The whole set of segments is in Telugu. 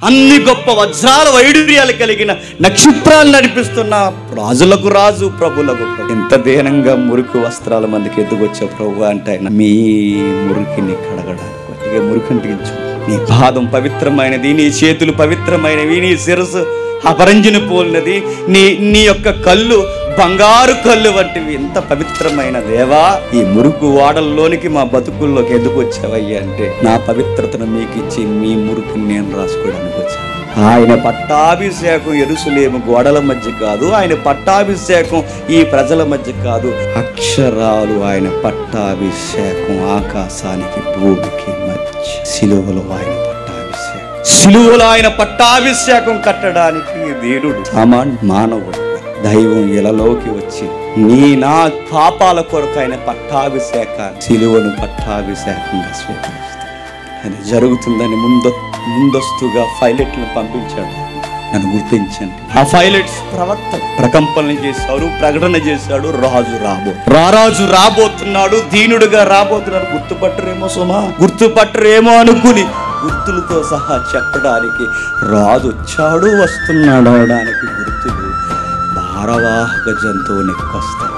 అన్ని గొప్ప వజ్రాల వైడూర్యాలు కలిగిన నక్షత్రాలు నడిపిస్తున్న రాజులకు రాజు, ప్రభులకు ప్రభు. ఎంత దీనంగా మురికి వస్త్రాల మందికి ఎదుగొచ్చే ప్రభు అంటే ఆయన మీ మురికిని కడగడానికి కొద్దిగా మురికంటించు. నీ పాదం పవిత్రమైనది, నీ చేతులు పవిత్రమైనవి, నీ శిరస్సు అపరంజిని పోలినది, నీ యొక్క కళ్ళు బంగారు కళ్ళు వంటివి. ఎంత పవిత్రమైన దేవా, ఈ మురుకు వాడల్లోనికి మా బతుకుల్లోకి ఎందుకు వచ్చావయ్యా అంటే నా పవిత్రతను మీకు ఇచ్చి మీ మురుకుని నేను రాసుకోవడానికి వచ్చాను. ఆయన పట్టాభిషేకం యెరూషలేము గోడల మధ్య కాదు, ఆయన పట్టాభిషేకం ఈ ప్రజల మధ్య కాదు, అక్షరాలు ఆయన పట్టాభిషేకం ఆకాశానికి భూమికి మధ్య. సిలువలో ఆయన పట్టాభిషేకం, సిలువలో ఆయన పట్టాభిషేకం కట్టడానికి వీరుడు మానవుడు దైవం ఇలలోకి వచ్చి నా పాపాల కొరకు ఆయన పట్టాభిషేకాన్ని, సిలువను పట్టాభిషేకంగా స్వీకరిస్తాడు. అది జరుగుతుందని ముందస్తుగా పైలట్లను పంపించాడు. నన్ను గుర్తించండి. ఆ పైలట్స్ ప్రకంపనలు చేశారు, ప్రకటన చేశాడు. రాజు రాబోతున్నాడు, దీనుడుగా రాబోతున్నాడు. గుర్తుపట్టరేమో సుమా, గుర్తుపట్టరేమో అనుకుని గుర్తులతో సహా చెప్పడానికి రాజు వచ్చాడు, వస్తున్నాడు అవడానికి గుర్తులు భారవాహక జంతువుని ఎక్కొస్తాడు.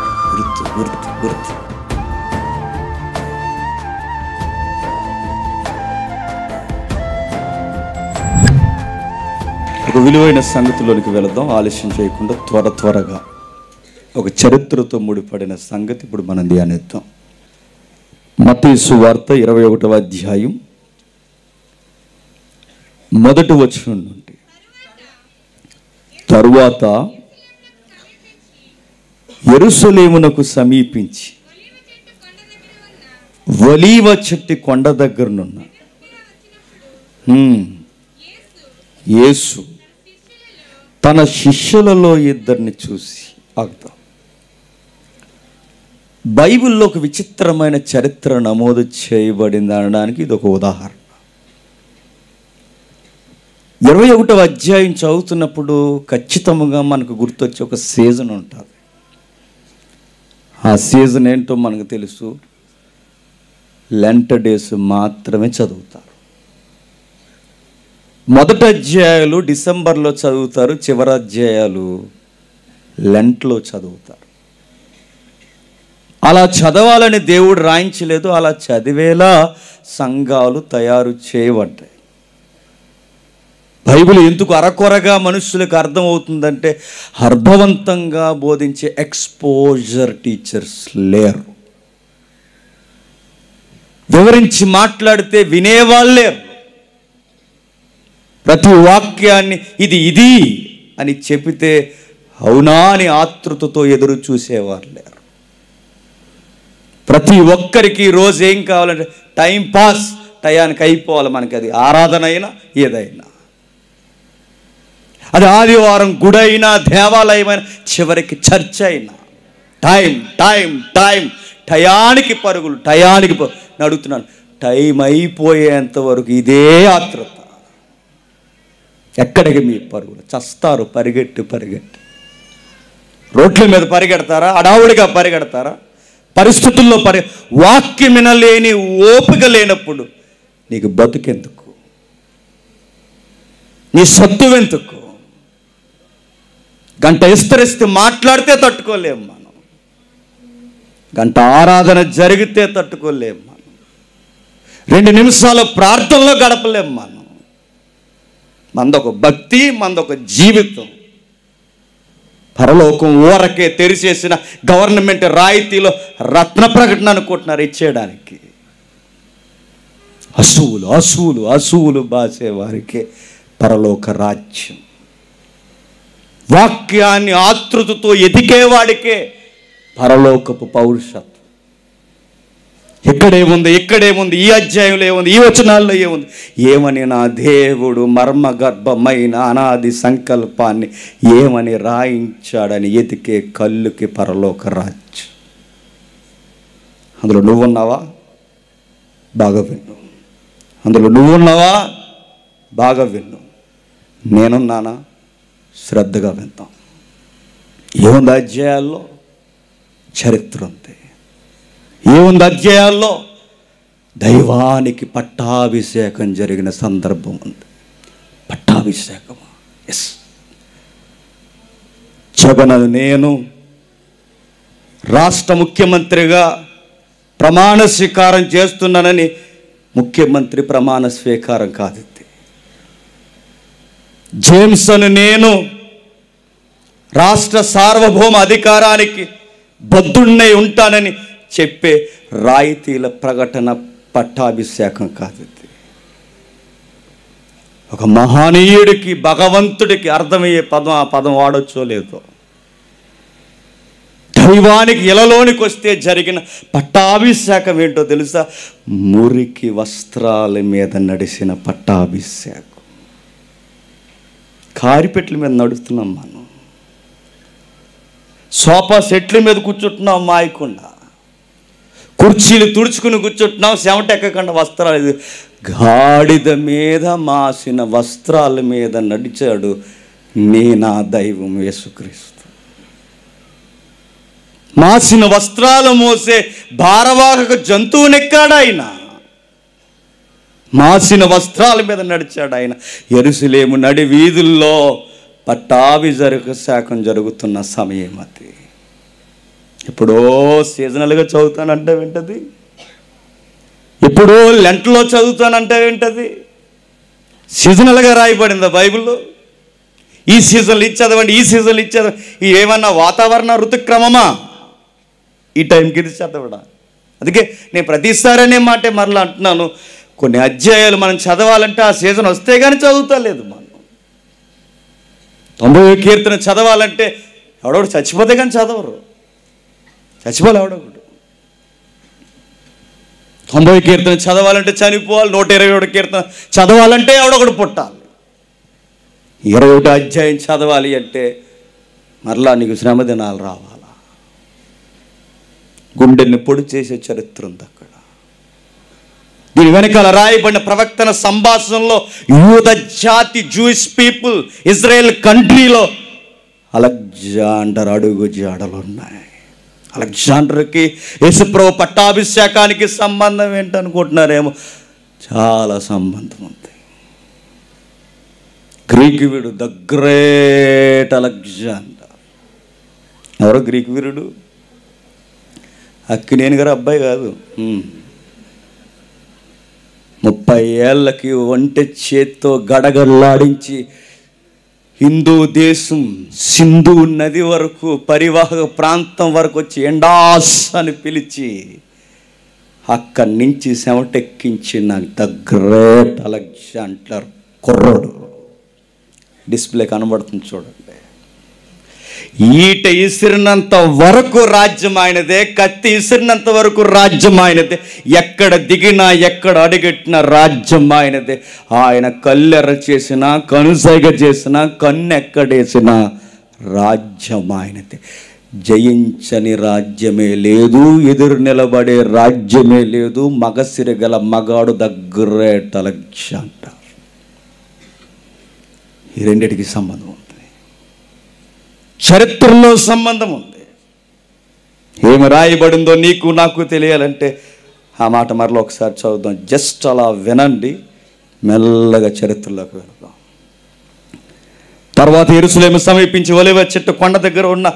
గుర్తు ఒక విలువైన సంగతిలోనికి వెళదాం. ఆలస్యం చేయకుండా త్వరగా ఒక చరిత్రతో ముడిపడిన సంగతి ఇప్పుడు మనం ధ్యానిద్దాం. మత్తయి సువార్త 21వ అధ్యాయం 1వ వచనం నుండి. తరువాత యెరూషలేమునకు సమీపించి ఒలీవ చెట్టు కొండ దగ్గరనున్న యేసు తన శిష్యులలో ఇద్దరిని చూసి ఆగుతాం. బైబిల్లో ఒక విచిత్రమైన చరిత్ర నమోదు చేయబడింది అనడానికి ఇది ఒక ఉదాహరణ. 21వ అధ్యాయం చదువుతున్నప్పుడు ఖచ్చితంగా మనకు గుర్తొచ్చే ఒక సీజన్ ఉంటుంది. ఆ సీజన్ ఏంటో మనకు తెలుసు. లెంట్ డేస్ మాత్రమే చదువుతారు. మొదటి అధ్యాయాలు డిసెంబర్లో చదువుతారు, చివరి అధ్యాయాలు లెంట్లో చదువుతారు. అలా చదవాలని దేవుడు రాయించలేదు, అలా చదివేలా సంఘాలు తయారు చేయబడ్డాయి. బైబిల్ ఎందుకు అరకొరగా మనుషులకు అర్థమవుతుందంటే అర్థవంతంగా బోధించే ఎక్స్పోజర్ టీచర్స్ లేరు. వివరించి మాట్లాడితే వినేవాళ్ళు లేరు. ప్రతి వాక్యాన్ని ఇది అని చెబితే అవునా అని ఆతృతతో ఎదురు చూసేవారు లేరు. ప్రతి ఒక్కరికి రోజు ఏం కావాలంటే టైం పాస్, టయానికి అయిపోవాలి. మనకి అది ఆరాధన అయినా ఏదైనా, అది ఆదివారం గుడైనా దేవాలయమైనా చివరికి చర్చ్ అయినా టైం టయానికి పరుగులు, నడుస్తున్నాను. టైం అయిపోయేంత వరకు ఇదే ఆతృత. ఎక్కడికి మీ పరుగులు? చస్తారు పరిగెట్టి రోడ్ల మీద పరిగెడతారా? అడావుడిగా పరిగెడతారా? పరిస్థితుల్లో వాక్యం వినలేని ఓపిక లేనప్పుడు నీకు బతుకెందుకు? నీ సత్తువెందుకు? గంట విస్తరిస్తే మాట్లాడితే తట్టుకోలేము మనం, గంట ఆరాధన జరిగితే తట్టుకోలేము మనం, 2 నిమిషాలు ప్రార్థనలో గడపలేము మనం. మందొక భక్తి, మందొక జీవితం. పరలోకం ఊరకే తెరిచేసిన గవర్నమెంట్ రాయితీలో రత్న ప్రకటన అనుకుంటున్నారు ఇచ్చేయడానికి. అసూలు బాసే వారికే పరలోక రాజ్యం. వాక్యాన్ని ఆతృతతో ఎదికేవాడికే పరలోకపు పౌరుషత్వం. ఇక్కడేముంది, ఈ అధ్యాయంలో ఏముంది, ఈ వచనాల్లో ఏముంది? ఏమని నా దేవుడు మర్మగర్భమైన అనాది సంకల్పాన్ని ఏమని రాయించాడని ఎతికే కళ్ళుకి పరలోక రాజ్యం. అందులో నువ్వున్నావా? బాగా విన్ను. అందులో నువ్వున్నావా? బాగా విన్ను. నేనున్నానా? శ్రద్ధగా వింటాం. ఏముంది అధ్యాయాల్లో? చరిత్ర ఉంది. ఏముంది అధ్యాయాల్లో? దైవానికి పట్టాభిషేకం జరిగిన సందర్భం ఉంది. పట్టాభిషేకం. ఎస్, జగన్ నేను రాష్ట్ర ముఖ్యమంత్రిగా ప్రమాణ స్వీకారం చేస్తున్నానని ముఖ్యమంత్రి ప్రమాణ స్వీకారం కాదు. జేమ్సన్ నేను రాష్ట్ర సార్వభౌమ అధికారానికి బద్ధుణ్ణై ఉంటానని చెప్పే రాయితీల ప్రకటన పట్టాభిషేకం కాదు. ఒక మహనీయుడికి, భగవంతుడికి అర్థమయ్యే పదం ఆ పదం వాడొచ్చో లేదో, దైవానికి ఇలలోనికి వస్తే జరిగిన పట్టాభిషేకం ఏంటో తెలుసా? మురికి వస్త్రాల మీద నడిచిన పట్టాభిషేకం. కారిపెట్ల మీద నడుస్తున్నాం మనం, సోఫా సెట్ల మీద కూర్చుంటున్నాం మాయకుండా, కుర్చీలు తుడుచుకుని కూర్చుంటున్నాం చెమట ఎక్కకుండా. వస్త్రాలు గాడిద మీద మాసిన వస్త్రాల మీద నడిచాడు నా దైవం యేసుక్రీస్తు. మాసిన వస్త్రాలు మోసే భారవాహక జంతువునెక్కాడు ఆయన. మాసిన వస్త్రాల మీద నడిచాడు ఆయన. యెరూషలేము నడి వీధుల్లో పట్టాభిషేకం జరుగుతున్న సమయం అది. ఎప్పుడో సీజనల్గా చదువుతానంటే వింటది, ఎప్పుడో లెంట్లో చదువుతానంటే వింటది. సీజనల్గా రాయబడిందా బైబిల్లో? ఈ సీజన్లు ఇచ్చేదవండి, ఈ సీజన్లు ఇచ్చేది. ఈ ఏమన్నా వాతావరణ ఋతుక్రమమా? ఈ టైంకి ఇది చదవడా? అందుకే నేను ప్రతిసారి అనే మాటే మరలా అంటున్నాను, కొన్ని అధ్యాయాలు మనం చదవాలంటే ఆ సీజన్ వస్తే కానీ చదువుతా లేదు. మనం 90వ కీర్తన చదవాలంటే ఎవడొకడు చచ్చిపోతే కానీ చదవరు, చచ్చిపోలే ఎవడొకడు. 90వ కీర్తన చదవాలంటే చనిపోవాలి. 121వ కీర్తన చదవాలంటే ఎవడొకడు పుట్టాలి. 21వ అధ్యాయం చదవాలి అంటే మరలా నీకు శ్రమ దినాలు రావాలా. గుండెల్ని పొడి చేసే చరిత్ర ఉంది అక్కడ. దీని వెనకాల రాయబడిన ప్రవక్తన సంభాషణలో యూద జాతి, జూయిష్ పీపుల్, ఇజ్రాయెల్ కంట్రీలో అలెగ్జాండర్ అడుగు జాడలు ఉన్నాయి. అలెగ్జాండర్కి యేసుప్రభు పట్టాభిషేకానికి సంబంధం ఏంటనుకుంటున్నారేమో, చాలా సంబంధం ఉంది. Greek Veerudu, the great Alexander. ఎవరో గ్రీకు వీరుడు, అక్కినేని గారు అబ్బాయి కాదు. 30 ఏళ్ళకి ఒంటె చేత్తో గడగడలాడించి హిందూ దేశం సింధు నది వరకు, పరివాహక ప్రాంతం వరకు వచ్చి ఎండాస్ అని పిలిచి అక్కడి నుంచి చెమటెక్కించిన ద గ్రేట్ అలెగ్జాండర్ కుర్రోడు. డిస్ప్లే కనబడుతుంది చూడండి. ఈట ఇసిరినంత వరకు రాజ్యం ఆయనదే, కత్తి ఇసిరినంత వరకు రాజ్యం ఆయనదే, ఎక్కడ దిగినా ఎక్కడ అడుగెట్టినా రాజ్యం ఆయనదే. ఆయన కల్లెర చేసినా, కనుసైగ చేసినా, కన్నెక్కడేసినా రాజ్యం ఆయనదే. జయించని రాజ్యమే లేదు, ఎదురు నిలబడే రాజ్యమే లేదు. మగసిరి గల మగాడు ద గ్రేట్ అలెగ్జాండర్. ఈ రెండిటికి సంబంధం ఉంది, చరిత్రలో సంబంధం ఉంది. ఏమి రాయబడిందో నీకు నాకు తెలియాలంటే ఆ మాట మరలో ఒకసారి చదువుదాం. జస్ట్ అలా వినండి, మెల్లగా చరిత్రలోకి వెళ్దాం. తర్వాత యెరూషలేము సమీపించి ఒలివ చెట్టు కొండ దగ్గర ఉన్న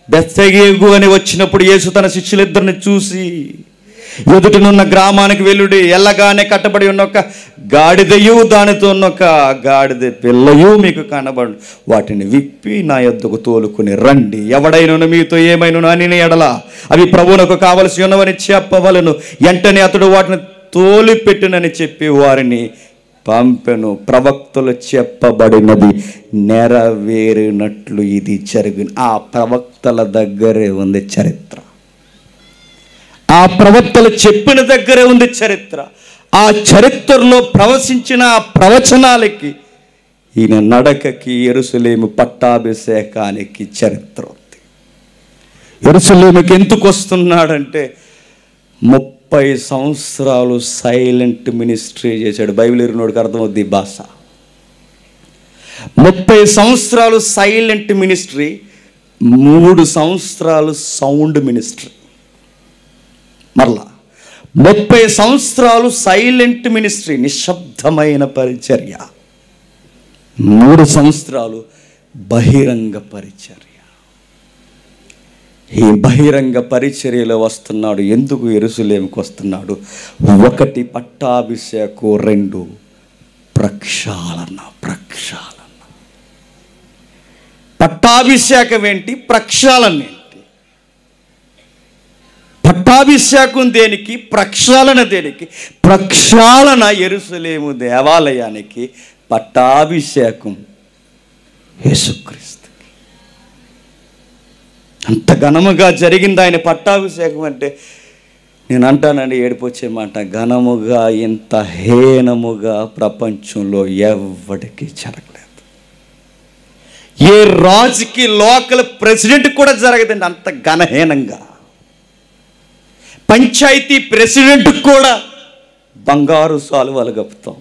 బెత్ఫగేగు అని వచ్చినప్పుడు యేసు తన శిష్యులిద్దరిని చూసి, ఎదుటనున్న గ్రామానికి వెల్లుడి, ఎల్లగానే కట్టబడి ఉన్న ఒక గాడిదయు దానితో ఉన్న ఒక గాడిద పిల్లయు మీకు కనబడు, వాటిని విప్పి నా యొద్దకు తోలుకుని రండి. ఎవడైనా మీతో ఏమైనా అని ఎడల అవి ప్రభువునకు కావలసి ఉన్నవని చెప్పవలను. వెంటనే అతడు వాటిని తోలిపెట్టునని చెప్పి వారిని పంపెను. ప్రవక్తలు చెప్పబడినది నెరవేరినట్లు ఇది జరిగింది. ఆ ప్రవక్తల దగ్గరే ఉంది చరిత్ర, ఆ ప్రవక్తలు చెప్పిన దగ్గరే ఉంది చరిత్ర. ఆ చరిత్రలో ప్రవశించిన ఆ ప్రవచనాలకి, ఈయన నడకకి, యెరూషలేము పట్టాభిషేకానికి చరిత్ర ఉంది. యెరూషలేముకి ఎందుకు వస్తున్నాడంటే 30 సంవత్సరాలు సైలెంట్ మినిస్ట్రీ చేశాడు. బైబిల్ ఎరిగినోడికి అర్థమవుద్ది ఈ భాష. 30 సంవత్సరాలు సైలెంట్ మినిస్ట్రీ, 3 సంవత్సరాలు సౌండ్ మినిస్ట్రీ. మరలా 30 సంవత్సరాలు సైలెంట్ మినిస్ట్రీ, నిశ్శబ్దమైన పరిచర్య. 3 సంవత్సరాలు బహిరంగ పరిచర్య. ఈ బహిరంగ పరిచర్యలో వస్తున్నాడు. ఎందుకు యెరూషలేముకు వస్తున్నాడు? 1 పట్టాభిషేకం, 2 ప్రక్షాళన. పట్టాభిషేకం ఏంటి? ప్రక్షాళన ఏంటి? పట్టాభిషేకం దేనికి? ప్రక్షాళన దేనికి? ప్రక్షాళన యెరూషలేము దేవాలయానికి, పట్టాభిషేకం యేసుక్రీస్తుకి. అంత ఘనముగా జరిగింది ఆయన పట్టాభిషేకం అంటే. నేను అంటానండి, ఏడిపోచ్చే మాట, ఘనముగా ఇంత హీనముగా ప్రపంచంలో ఎవ్వడికి జరగలేదు. ఏ రాజుకి, లోకల్ ప్రెసిడెంట్ కూడా జరగదండి అంత ఘనహీనంగా. పంచాయతీ ప్రెసిడెంట్ కూడా బంగారు సాలువాలు కప్పుతాం.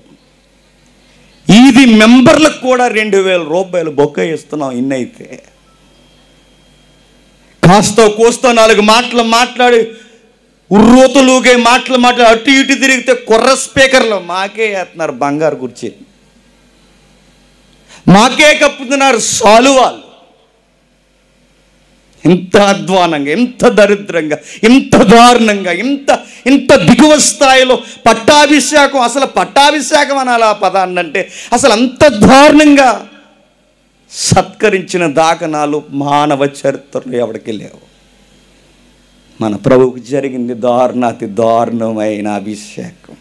ఇది మెంబర్లకు కూడా 2000 రూపాయలు బొక్క ఇస్తున్నాం. ఇన్నైతే కాస్త కోస్తా 4 మాటలు మాట్లాడి, ఉర్రోతులుగే మాటలు మాట్లాడి అటు ఇటు తిరిగితే కుర్ర స్పీకర్లు మాకే వేస్తున్నారు బంగారు కుర్చీ, మాకే కప్పుతున్నారు సాలువాలు. ఇంత అధ్వానంగా, ఇంత దరిద్రంగా, ఇంత దారుణంగా, ఇంత దిగువ స్థాయిలో పట్టాభిషేకం. అసలు పట్టాభిషేకం అనాలి ఆ పదాన్ని అంటే. అసలు అంత దారుణంగా సత్కరించిన దాఖనాలు మానవ చరిత్రలో ఎవరికి లేవు. మన ప్రభువుకు జరిగింది దారుణాతి దారుణమైన అభిషేకం.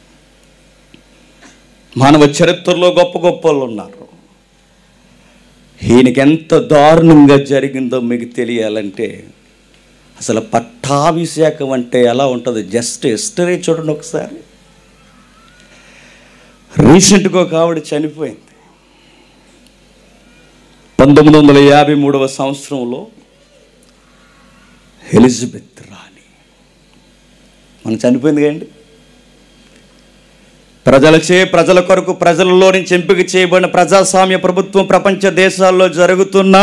మానవ చరిత్రలో గొప్ప గొప్ప వాళ్ళు ఉన్నారు. ఈయనకి ఎంత దారుణంగా జరిగిందో మీకు తెలియాలంటే అసలు పట్టాభిషేకం అంటే ఎలా ఉంటుంది? జస్ట్ హిస్టరీ చూడండి ఒకసారి. రీసెంట్గా ఒక ఆవిడ చనిపోయింది. 1953వ సంవత్సరంలో ఎలిజబెత్ రాణి మనం చనిపోయింది కదండి. ప్రజల కొరకు ప్రజలలో నుంచి ఎంపిక చేయబడిన ప్రజాస్వామ్య ప్రభుత్వం ప్రపంచ దేశాల్లో జరుగుతున్న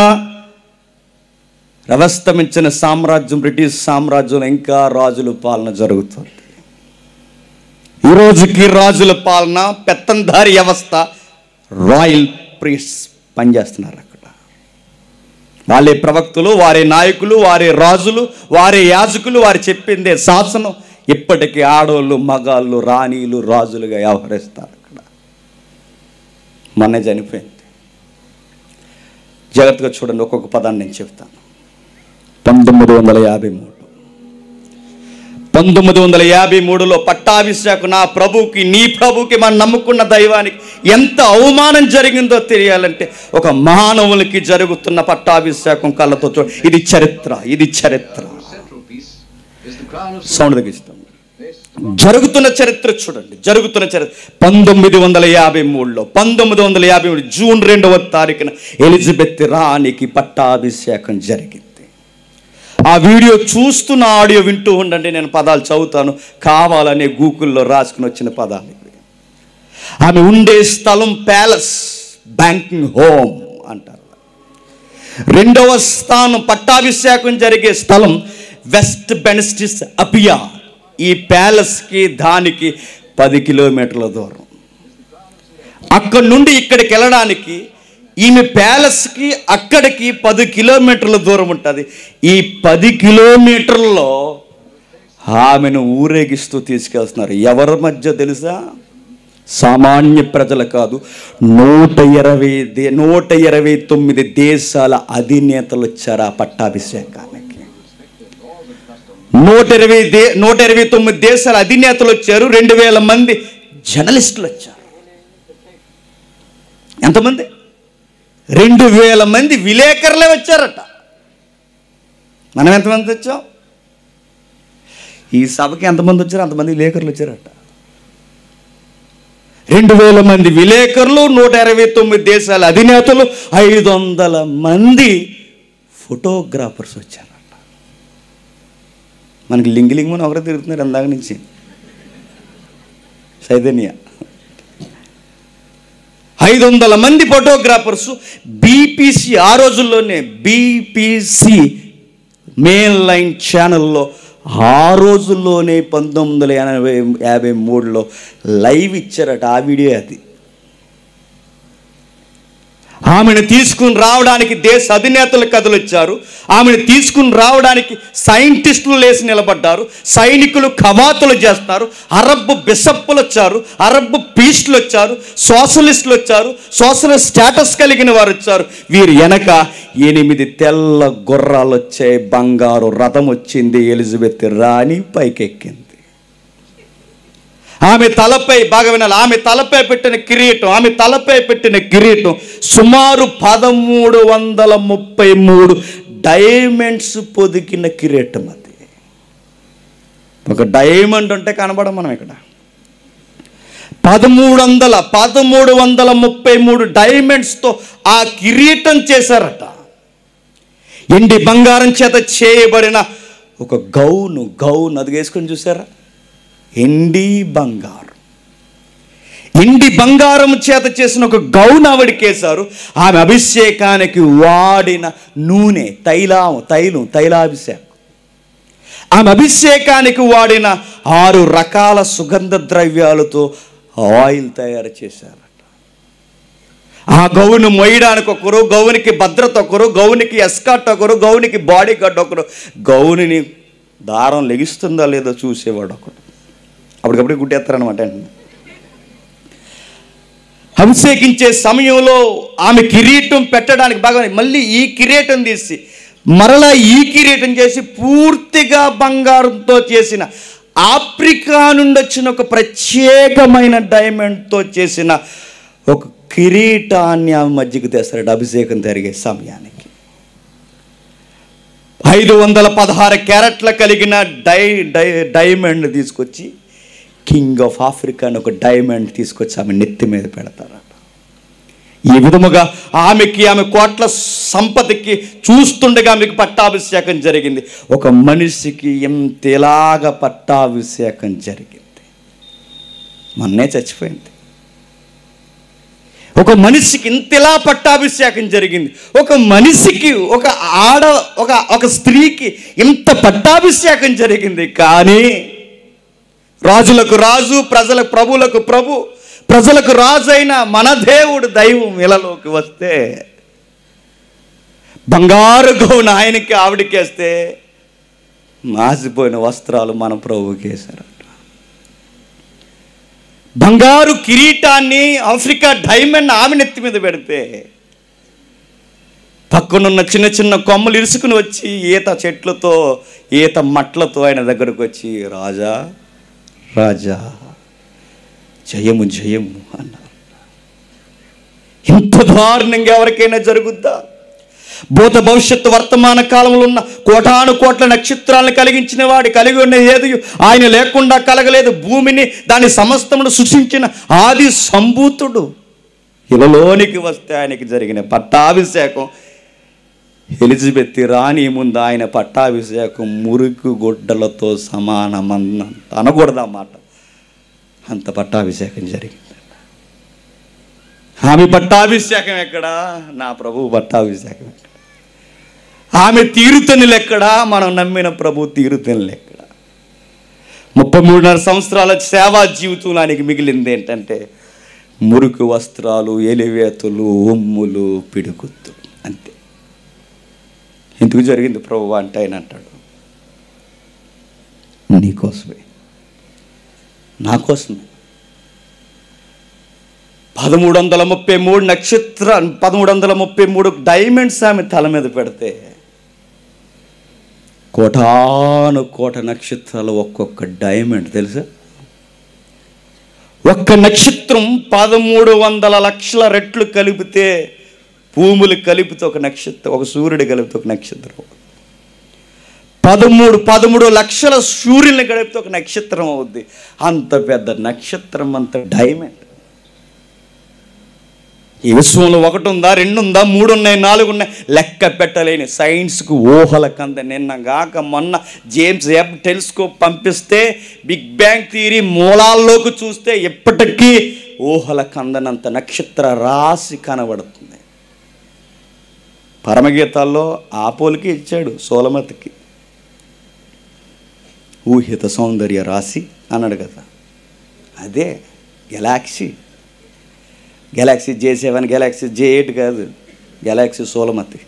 వ్యవస్థమించిన సామ్రాజ్యం, బ్రిటిష్ సామ్రాజ్యంలో ఇంకా రాజుల పాలన జరుగుతుంది. ఈ రోజుకి రాజుల పాలన, పెత్తందారి వ్యవస్థ, రాయల్ ప్రీస్ట్స్ పనిచేస్తున్నారు అక్కడ. వాళ్ళే ప్రవక్తలు, వారే నాయకులు, వారే రాజులు, వారే యాజకులు, వారు చెప్పిందే శాసనం. ఇప్పటికీ ఆడోళ్ళు, మగాళ్ళు, రాణీలు, రాజులుగా వ్యవహరిస్తారు అక్కడ. మొన్నే చనిపోయింది. జాగ్రత్తగా చూడండి, ఒక్కొక్క పదాన్ని నేను చెప్తాను. 1953లో పట్టాభిషేకం నా ప్రభువుకి, నీ ప్రభువుకి, మనం నమ్ముకున్న దైవానికి ఎంత అవమానం జరిగిందో తెలియాలంటే ఒక మానవులకి జరుగుతున్న పట్టాభిషేకం కళ్ళతో చూడ. ఇది చరిత్ర. సౌండ్ తగ్గిస్తాం. జరుగుతున్న చరిత్ర చూడండి. 1953 జూన్ 2వ తారీఖున ఎలిజబెత్ రాణికి పట్టాభిషేకం జరిగింది. ఆ వీడియో చూస్తున్న ఆడియో వింటూ ఉండండి. నేను పదాలు చదువుతాను, కావాలనే గూగుల్లో రాసుకుని వచ్చిన పదాలు. ఆమె ఉండే స్థలం ప్యాలెస్, బ్యాంకింగ్ హోమ్ అంటారు. 2వ స్థానం పట్టాభిషేకం జరిగే స్థలం వెస్ట్ బెనిస్టిస్ అపియా. ఈ ప్యాలెస్కి దానికి 10 కిలోమీటర్ల దూరం. అక్కడి నుండి ఇక్కడికి వెళ్ళడానికి ఈమె ప్యాలెస్కి అక్కడికి 10 కిలోమీటర్ల దూరం ఉంటుంది. ఈ 10 కిలోమీటర్లలో ఆమెను ఊరేగిస్తూ తీసుకెళ్తున్నారు. ఎవరి మధ్య తెలుసా? సామాన్య ప్రజలు కాదు, 129 దేశాల అధినేతలు వచ్చారు ఆ పట్టాభిషేకానికి. 129 దేశాల అధినేతలు వచ్చారు. 2000 మంది జర్నలిస్టులు వచ్చారు. ఎంతమంది? 2000 మంది విలేకరులే వచ్చారట. మనం ఎంతమంది వచ్చాం? ఈ సభకి ఎంతమంది వచ్చారు అంతమంది విలేకరులు వచ్చారట. 2000 మంది విలేకరులు, 129 దేశాల అధినేతలు, 500 మంది ఫోటోగ్రాఫర్స్ వచ్చారట. మనకి లింగిలింగమని ఒకరే తిరుగుతున్నారు అందాక నుంచి. చైతన్య 500 మంది ఫోటోగ్రాఫర్స్. బీపీసీ, ఆ రోజుల్లోనే బీపీసీ మెయిన్ లైన్ ఛానల్లో ఆ రోజుల్లోనే 1953లో లైవ్ ఇచ్చారట. ఆ వీడియో అది. ఆమెను తీసుకుని రావడానికి దేశ అధినేతలు కథలొచ్చారు. ఆమెను తీసుకుని రావడానికి సైంటిస్టులు లేచి నిలబడ్డారు. సైనికులు కవాతులు చేస్తారు. అరబ్ బిషప్పులు వచ్చారు, అరబ్ పీస్టులు వచ్చారు, సోషలిస్టులు వచ్చారు, సోషలిస్ట్ స్టేటస్ కలిగిన వారు వచ్చారు. వీరు వెనక 8 తెల్ల గుర్రాలు వచ్చాయి. బంగారు రథం వచ్చింది. ఎలిజబెత్ రాణి పైకెక్కింది. ఆమె తలపై, బాగా వినాలి, ఆమె తలపై పెట్టిన కిరీటం సుమారు 1333 డైమండ్స్ పొదికిన కిరీటం. అది ఒక డైమండ్ అంటే కనబడం మనం ఇక్కడ 1333 డైమండ్స్తో ఆ కిరీటం చేశారట. ఎండి బంగారం చేత చేయబడిన ఒక గౌను అది వేసుకొని చూసారా? ఎండి బంగారం చేత చేసిన ఒక గౌను ఆవిడకేశారు. ఆమె అభిషేకానికి వాడిన నూనె, తైలాభిషేకం. ఆమె అభిషేకానికి వాడిన 6 రకాల సుగంధ ద్రవ్యాలతో ఆయిల్ తయారు చేశారట. ఆ గౌను మొయ్యడానికి ఒకరు, గౌనికి భద్రత ఒకరు, గౌనికి ఎస్కాట్ ఒకరు, గౌనికి బాడీ గార్డ్ ఒకరు, గౌనిని దారం లెగిస్తుందా లేదో చూసేవాడు ఒకడు. అప్పటికప్పుడు గుట్టేస్తారనమాట. అభిషేకించే సమయంలో ఆమె కిరీటం పెట్టడానికి బాగా మళ్ళీ ఈ కిరీటం తీసి మరలా ఈ కిరీటం చేసి పూర్తిగా బంగారంతో చేసిన, ఆఫ్రికా నుండి వచ్చిన ఒక ప్రత్యేకమైన డైమండ్తో చేసిన ఒక కిరీటాన్ని ఆమె మధ్యకు తెస్తాడు అభిషేకం జరిగే సమయానికి. 516 క్యారెట్ల కలిగిన డైమండ్ తీసుకొచ్చి, కింగ్ ఆఫ్ ఆఫ్రికా అని ఒక డైమండ్ తీసుకొచ్చి ఆమె నెత్తి మీద పెడతారట. ఈ విధముగా ఆమె కోట్ల సంపదకి చూస్తుండగా ఆమెకు పట్టాభిషేకం జరిగింది. ఒక మనిషికి ఎంతలాగా పట్టాభిషేకం జరిగింది. మొన్నే చచ్చిపోయింది. ఒక మనిషికి ఇంతలా పట్టాభిషేకం జరిగింది. ఒక మనిషికి, ఒక స్త్రీకి ఇంత పట్టాభిషేకం జరిగింది. కానీ రాజులకు రాజు, ప్రభులకు ప్రభు, ప్రజలకు రాజు అయిన మన దేవుడు దైవం ఇళ్ళలోకి వస్తే బంగారు గౌను ఆయనకి ఆవిడకేస్తే మాసిపోయిన వస్త్రాలు మన ప్రభువుకి వేశారట. బంగారు కిరీటాన్ని, ఆఫ్రికా డైమండ్ ఆమె నెత్తి మీద పెడితే పక్కనున్న చిన్న చిన్న కొమ్మలు ఇరుసుకుని వచ్చి ఈత చెట్లతో, ఈత మట్లతో ఆయన దగ్గరకు వచ్చి, రాజా రాజా జయము జయము అన్నారు. ఇంత దారుణంగా ఎవరికైనా జరుగుద్దా? భూత భవిష్యత్తు వర్తమాన కాలంలో ఉన్న కోటాను కోట్ల నక్షత్రాలను కలిగించిన వాడి, కలిగి ఉన్న ఏది ఆయన లేకుండా కలగలేదు. భూమిని దాని సమస్తమును సృష్టించిన ఆది సంభూతుడు ఇలలోనికి వస్తే ఆయనకి జరిగిన పట్టాభిషేకం, ఎలిజబెత్ రాణి ముందు ఆయన పట్టాభిషేకం మురికి గుడ్డలతో సమానమన్న అనకూడదు అన్నమాట. అంత పట్టాభిషేకం జరిగింది. ఆమె పట్టాభిషేకం ఎక్కడా? నా ప్రభువు పట్టాభిషేకం ఎక్కడ? ఆమె తీరుతెన్నులు ఎక్కడా? మనం నమ్మిన ప్రభు తీరుతెన్నులు ఎక్కడ? 33.5 సంవత్సరాల సేవా జీవితంలో ఆయనకి మిగిలింది ఏంటంటే మురికి వస్త్రాలు, ఎలివేతులు, ఉమ్ములు, పిడుగుత్తులు, అంతే. ఎందుకు జరిగింది ప్రభు అంటే ఆయన అంటాడు, నీకోసమే, నా కోసమే. 1333 డైమండ్స్ ఆమె తల మీద పెడితే కోటాను కోట నక్షత్రాలు ఒక్కొక్క డైమండ్ తెలుసా? ఒక్క నక్షత్రం 1300 లక్షల రెట్లు కలిపితే, భూములు కలిపితే ఒక నక్షత్రం, ఒక సూర్యుడు కలిపితే ఒక నక్షత్రం, 13 లక్షల సూర్యుల్ని కలిపితే ఒక నక్షత్రం అవుద్ది. అంత పెద్ద నక్షత్రం, అంత డైమండ్. ఈ విశ్వంలో 1 ఉందా, 2 ఉందా, 3 ఉన్నాయి, 4 ఉన్నాయి, లెక్క పెట్టలేని సైన్స్కు ఊహల కంద. నిన్నగాక మొన్న జేమ్స్ వెబ్ టెలిస్కోప్ పంపిస్తే బిగ్ బ్యాంగ్ థియరీ మూలాల్లోకి చూస్తే ఇప్పటికీ ఊహల కందనంత నక్షత్ర రాశి కనబడుతుంది. పరమగీతాల్లో ఆపోలికి ఇచ్చాడు, సోలమతికి ఊహిత సౌందర్య రాశి అన్నాడు కదా. అదే గెలాక్సీ J7, గెలాక్సీ J8 కాదు, గెలాక్సీ సోలమతి.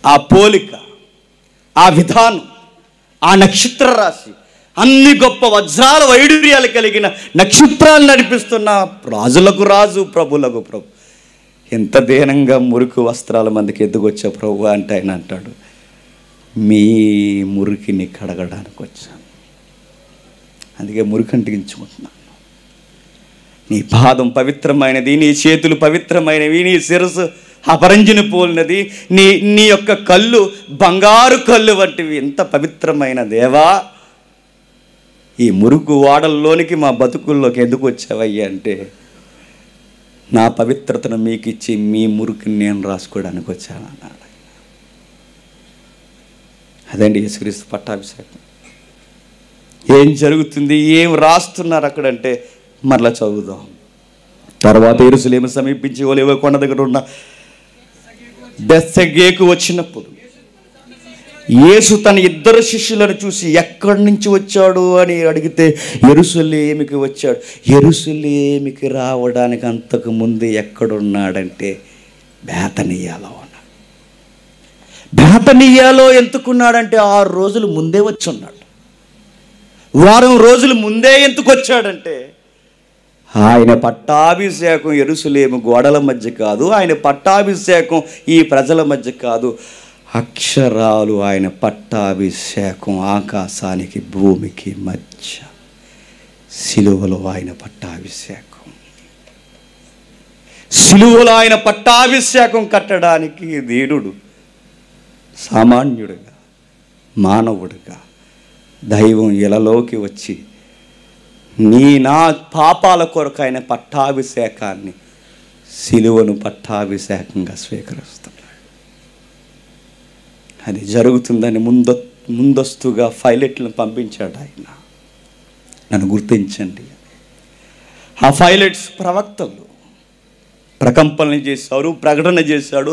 ఆ పోలిక, ఆ విధానం, ఆ నక్షత్ర రాశి, అన్ని గొప్ప వజ్రాల వైడూర్యాలు కలిగిన నక్షత్రాలు నడిపిస్తున్న రాజులకు రాజు, ప్రభులకు ప్రభు, ఎంత దీనంగా మురికి వస్త్రాల మందికి ఎద్దుకొచ్చా ప్రభు అంటే ఆయన అంటాడు, మీ మురికిని కడగడానికి వచ్చాను, అందుకే మురికి అంటించుకుంటున్నాను. నీ పాదం పవిత్రమైనది, నీ చేతులు పవిత్రమైనవి, నీ శిరస్సు అపరంజిని పోలినది, నీ యొక్క కళ్ళు బంగారు కళ్ళు వంటివి. ఎంత పవిత్రమైన దేవా, ఈ మురుకు వాడల్లోనికి మా బతుకుల్లోకి ఎందుకు వచ్చావయ్యా అంటే, నా పవిత్రతను మీకు ఇచ్చి మీ మురుకుని నేను రాసుకోవడానికి వచ్చాను అన్నాడు. అదండి యేసుక్రీస్తు పట్టాభిషేకం. ఏం జరుగుతుంది, ఏం రాస్తున్నారు అక్కడంటే మరలా చదువుదాం. తర్వాత యెరూషలేము సమీపించి ఒలీవ కొండ దగ్గర ఉన్న బెత్ఫగేకు వచ్చినప్పుడు యేసు తన ఇద్దరు శిష్యులను చూసి ఎక్కడి నుంచి వచ్చాడు అని అడిగితే యెరూషలేముకి వచ్చాడు. యెరూషలేముకి రావడానికి అంతకు ముందు ఎక్కడున్నాడంటే బేతనియాలో ఉన్నాడు. బేతనియాలో ఎందుకున్నాడంటే 6 రోజులు ముందే వచ్చి ఉన్నాడు. వారం రోజులు ముందే ఎందుకు వచ్చాడంటే, ఆయన పట్టాభిషేకం యెరూషలేము గోడల మధ్య కాదు, ఆయన పట్టాభిషేకం ఈ ప్రజల మధ్య కాదు, అక్షరాలు ఆయన పట్టాభిషేకం ఆకాశానికి భూమికి మధ్య, సిలువలో ఆయన పట్టాభిషేకం. సిలువలో ఆయన పట్టాభిషేకం కట్టడానికి దేవుడు సామాన్యుడిగా, మానవుడిగా, దైవం ఇలలోకి వచ్చి నా పాపాల కొరకు ఆయన పట్టాభిషేకాన్ని, సిలువను పట్టాభిషేకంగా స్వీకరిస్తున్నాడు. అది జరుగుతుందని ముందస్తుగా పైలట్లను పంపించాడు ఆయన. నన్ను గుర్తించండి. ఆ పైలట్స్ ప్రవక్తలు ప్రకంపనలు చేశారు, ప్రకటన చేశాడు,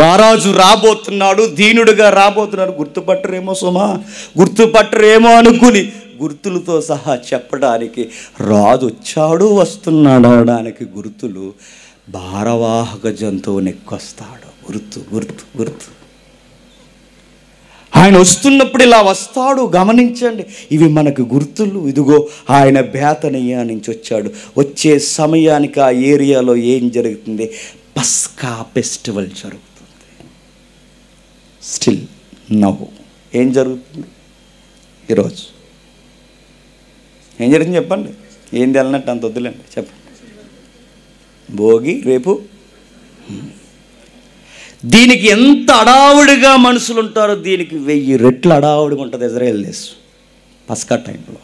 రారాజు రాబోతున్నాడు, దీనుడుగా రాబోతున్నాడు. గుర్తుపట్టరేమో సుమా, గుర్తుపట్టరేమో అనుకుని గుర్తులతో సహా చెప్పడానికి, రాజు వచ్చాడు వస్తున్నాడు అనడానికి గుర్తులు, భారవాహక జంతువుని ఎక్కొస్తాడు, గుర్తు గుర్తు గుర్తు. ఆయన వస్తున్నప్పుడు ఇలా వస్తాడు, గమనించండి. ఇవి మనకు గుర్తులు. ఇదిగో ఆయన బేతనియా నుంచి వచ్చాడు. వచ్చే సమయానికి ఆ ఏరియాలో ఏం జరుగుతుంది? పస్కా ఫెస్టివల్ జరుగుతుంది. స్టిల్ నౌ ఏం జరుగుతుంది ఈరోజు? ఏం జరుగుతుంది చెప్పండి. ఏంది వెళ్ళినట్టు అంత వద్దులేండి, చెప్పండి. భోగి రేపు. దీనికి ఎంత అడావుడిగా మనుషులు ఉంటారో దీనికి 1000 రెట్లు అడావుడిగా ఉంటుంది ఇజ్రాయేల్ దేశం పస్కా టైంలో.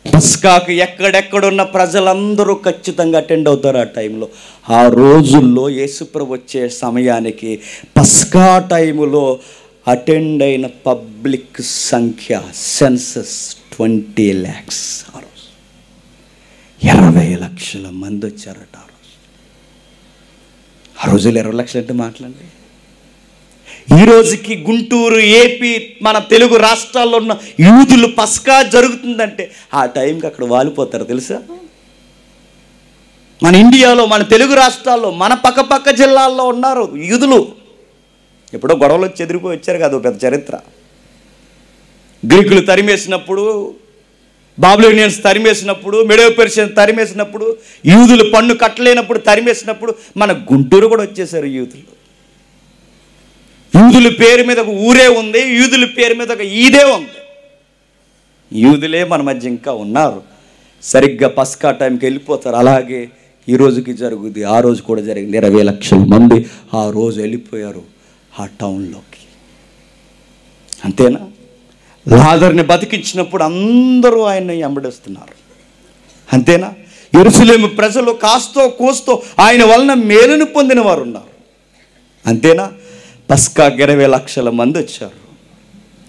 పస్కాకు ఎక్కడెక్కడున్న ప్రజలందరూ ఖచ్చితంగా అటెండ్ అవుతారు ఆ టైంలో. ఆ రోజుల్లో యేసుప్రభు వచ్చే సమయానికి పస్కా టైములో అటెండ్ అయిన పబ్లిక్ సంఖ్య సెన్సస్ 20 lakhs. ఆ రోజు 20 లక్షల మంది వచ్చారట. ఆ రోజులు 20 లక్షలు అంటే మాట్లాడండి. ఈ రోజుకి గుంటూరు, ఏపీ, మన తెలుగు రాష్ట్రాల్లో ఉన్న యూదులు పస్కా జరుగుతుందంటే ఆ టైంకి అక్కడ వాలిపోతారు తెలుసా? మన ఇండియాలో, మన తెలుగు రాష్ట్రాల్లో, మన పక్క జిల్లాల్లో ఉన్నారు యూదులు. ఎప్పుడో గొడవలు వచ్చి ఎదిరిపోయి వచ్చారు కదా, పెద్ద చరిత్ర. గ్రీకులు తరిమేసినప్పుడు, బాబిలోనియన్స్ తరిమేసినప్పుడు, మెడో పెర్షియన్స్ తరిమేసినప్పుడు, యూదులు పన్ను కట్టలేనప్పుడు తరిమేసినప్పుడు మన గుంటూరు కూడా వచ్చేసారు యూదులు. యూదుల పేరు మీద ఒక ఊరే ఉంది, యూదుల పేరు మీద ఒక ఈదే ఉంది. యూదులే మన మధ్య ఇంకా ఉన్నారు. సరిగ్గా పస్కా టైంకి వెళ్ళిపోతారు. అలాగే ఈ రోజుకి జరుగుద్ది. ఆ రోజు కూడా జరిగింది. 20 లక్షల మంది ఆ రోజు వెళ్ళిపోయారు ఆ టౌన్లోకి. అంతేనా? లాజరుని బతికించినప్పుడు అందరూ ఆయన్ని వెంబడిస్తున్నారు. అంతేనా? యెరూషలేము ప్రజలు కాస్తో కూస్తో ఆయన వలన మేలును పొందిన వారు ఉన్నారు. అంతేనా? పస్కాకి 20 లక్షల మంది వచ్చారు.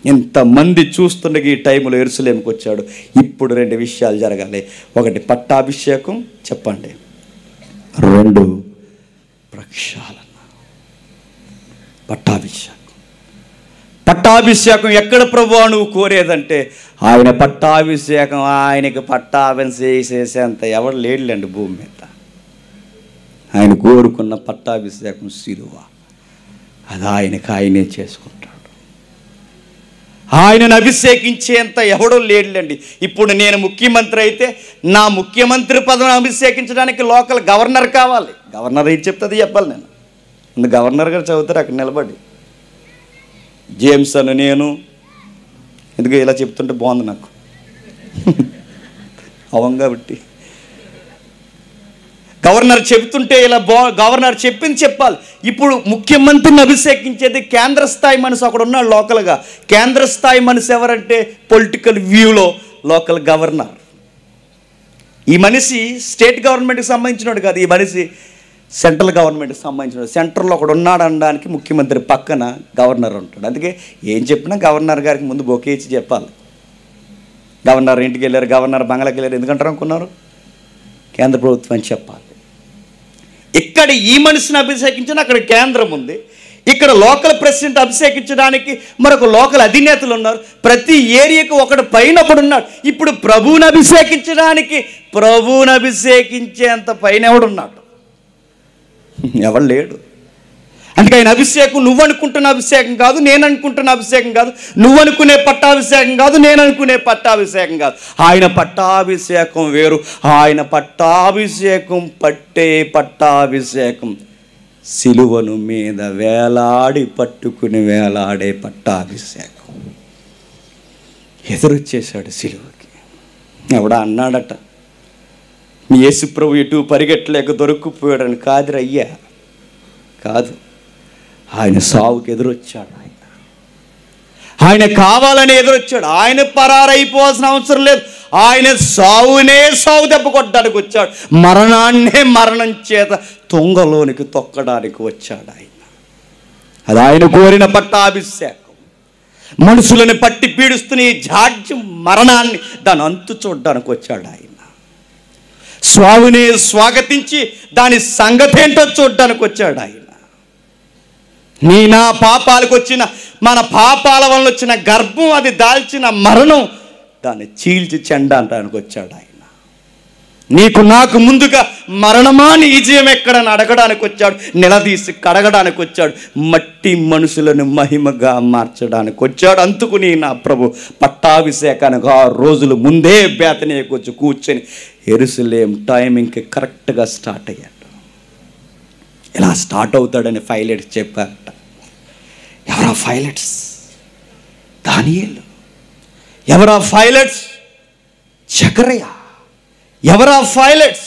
ఇంతమంది చూస్తుండగా ఈ టైంలో యెరూషలేముకి వచ్చాడు. ఇప్పుడు 2 విషయాలు జరగాలి. ఒకటి పట్టాభిషేకం, చెప్పండి. 2 ప్రక్షాళన. పట్టాభిషేకం పట్టాభిషేకం ఎక్కడ ప్రభువా నువ్వు కోరేదంటే, ఆయన పట్టాభిషేకం, ఆయనకి పట్టాభిషేసేంత ఎవరు లేడులేండి భూమి మీద. ఆయన కోరుకున్న పట్టాభిషేకం సిలువ, అది ఆయనే చేసుకుంటాడు. ఆయనను అభిషేకించేంత ఎవడో లేడులేండి. ఇప్పుడు నేను ముఖ్యమంత్రి అయితే నా ముఖ్యమంత్రి పదవిని అభిషేకించడానికి లోకల్ గవర్నర్ కావాలి. గవర్నర్ ఏం చెప్తుంది చెప్పాలి నేను. గవర్నర్ గారు చదువుతారు అక్కడ నిలబడి, జేమ్స్ అని నేను ఎందుకు ఇలా చెప్తుంటే బాగుంది నాకు అవం కాబట్టి. గవర్నర్ చెప్తుంటే ఇలా గవర్నర్ చెప్పింది చెప్పాలి. ఇప్పుడు ముఖ్యమంత్రిని అభిషేకించేది కేంద్ర స్థాయి మనిషి అక్కడ ఉన్నాడు లోకల్గా. కేంద్ర స్థాయి మనిషి ఎవరంటే పొలిటికల్ వ్యూలో లోకల్ గవర్నర్. ఈ మనిషి స్టేట్ గవర్నమెంట్కి సంబంధించినోడు కాదు, ఈ మనిషి సెంట్రల్ గవర్నమెంట్కి సంబంధించినోడు. సెంట్రల్లో ఒకడు ఉన్నాడు అనడానికి ముఖ్యమంత్రి పక్కన గవర్నర్ ఉంటాడు. అందుకే ఏం చెప్పినా గవర్నర్ గారికి ముందు బొకే ఇచ్చి చెప్పాలి. గవర్నర్ ఇంటికి వెళ్ళారు, గవర్నర్ బంగ్లాకి వెళ్ళారు, ఎందుకంటారు అనుకున్నారు? కేంద్ర ప్రభుత్వం అని చెప్పాలి. ఇక్కడ ఈ మనిషిని అభిషేకించిన అక్కడ కేంద్రం ఉంది. ఇక్కడ లోకల్ ప్రెసిడెంట్ అభిషేకించడానికి మరొక లోకల్ అధినేతలు ఉన్నారు. ప్రతి ఏరియాకు ఒకడు పైన ఒకడు ఉన్నాడు. ఇప్పుడు ప్రభువుని అభిషేకించడానికి, ప్రభువుని అభిషేకించేంత పైన ఎవడున్నాడు? ఎవడు లేడు. అందుకే ఆయన అభిషేకం నువ్వు అనుకుంటున్న అభిషేకం కాదు, నేను అనుకుంటున్న అభిషేకం కాదు, నువ్వు అనుకునే పట్టాభిషేకం కాదు, నేను అనుకునే పట్టాభిషేకం కాదు. ఆయన పట్టాభిషేకం వేరు. ఆయన పట్టాభిషేకం పట్టాభిషేకం సిలువను మీద వేలాడి పట్టుకుని వేలాడే పట్టాభిషేకం. ఎదురొచ్చేశాడు సిలువకి. ఎవడా అన్నాడట, మీ యేసుప్రభు ఎటు పరిగెట్టలేక దొరికిపోయాడని. కాదురయ్యా, కాదు. ఆయన సావుకి ఎదురొచ్చాడు. ఆయన కావాలని ఎదురొచ్చాడు. ఆయన పరారైపోవాల్సిన అవసరం లేదు. ఆయన సావునే సావు దెబ్బ కొట్టడానికి వచ్చాడు. మరణాన్నే మరణం చేత తుంగలోనికి తొక్కడానికి వచ్చాడు ఆయన. అది ఆయన కోరిన పట్టాభిషేకం. మనుషులను పట్టి పీడిస్తున్న ఈ జాడ్యం మరణాన్ని దాని అంతు చూడడానికి వచ్చాడు ఆయన. స్వామిని స్వాగతించి దాని సంగతి ఏంటో చూడడానికి వచ్చాడు ఆయన. నా పాపాలకు వచ్చిన, మన పాపాల వల్ల వచ్చిన గర్భం, అది దాల్చిన మరణం, దాన్ని చీల్చి చెండడానికి వచ్చాడు ఆయన. నీకు నాకు ముందుగా మరణమా నీ విజయం ఎక్కడని అడగడానికి వచ్చాడు. నిలదీసి కడగడానికి వచ్చాడు. మట్టి మనుషులను మహిమగా మార్చడానికి వచ్చాడు. అందుకు నా ప్రభు పట్టాభిషేకానికి 6 రోజులు ముందే బేతనీయకు వచ్చి కూర్చొని యెరూషలేం టైమింగ్కి కరెక్ట్గా స్టార్ట్ అయ్యాడు. ఇలా స్టార్ట్ అవుతాడని పైలట్స్ చెప్పారట. ఎవరా పైలట్స్? దానియేలు. ఎవరా పైలట్స్? జకర్య. ఎవరా పైలట్స్?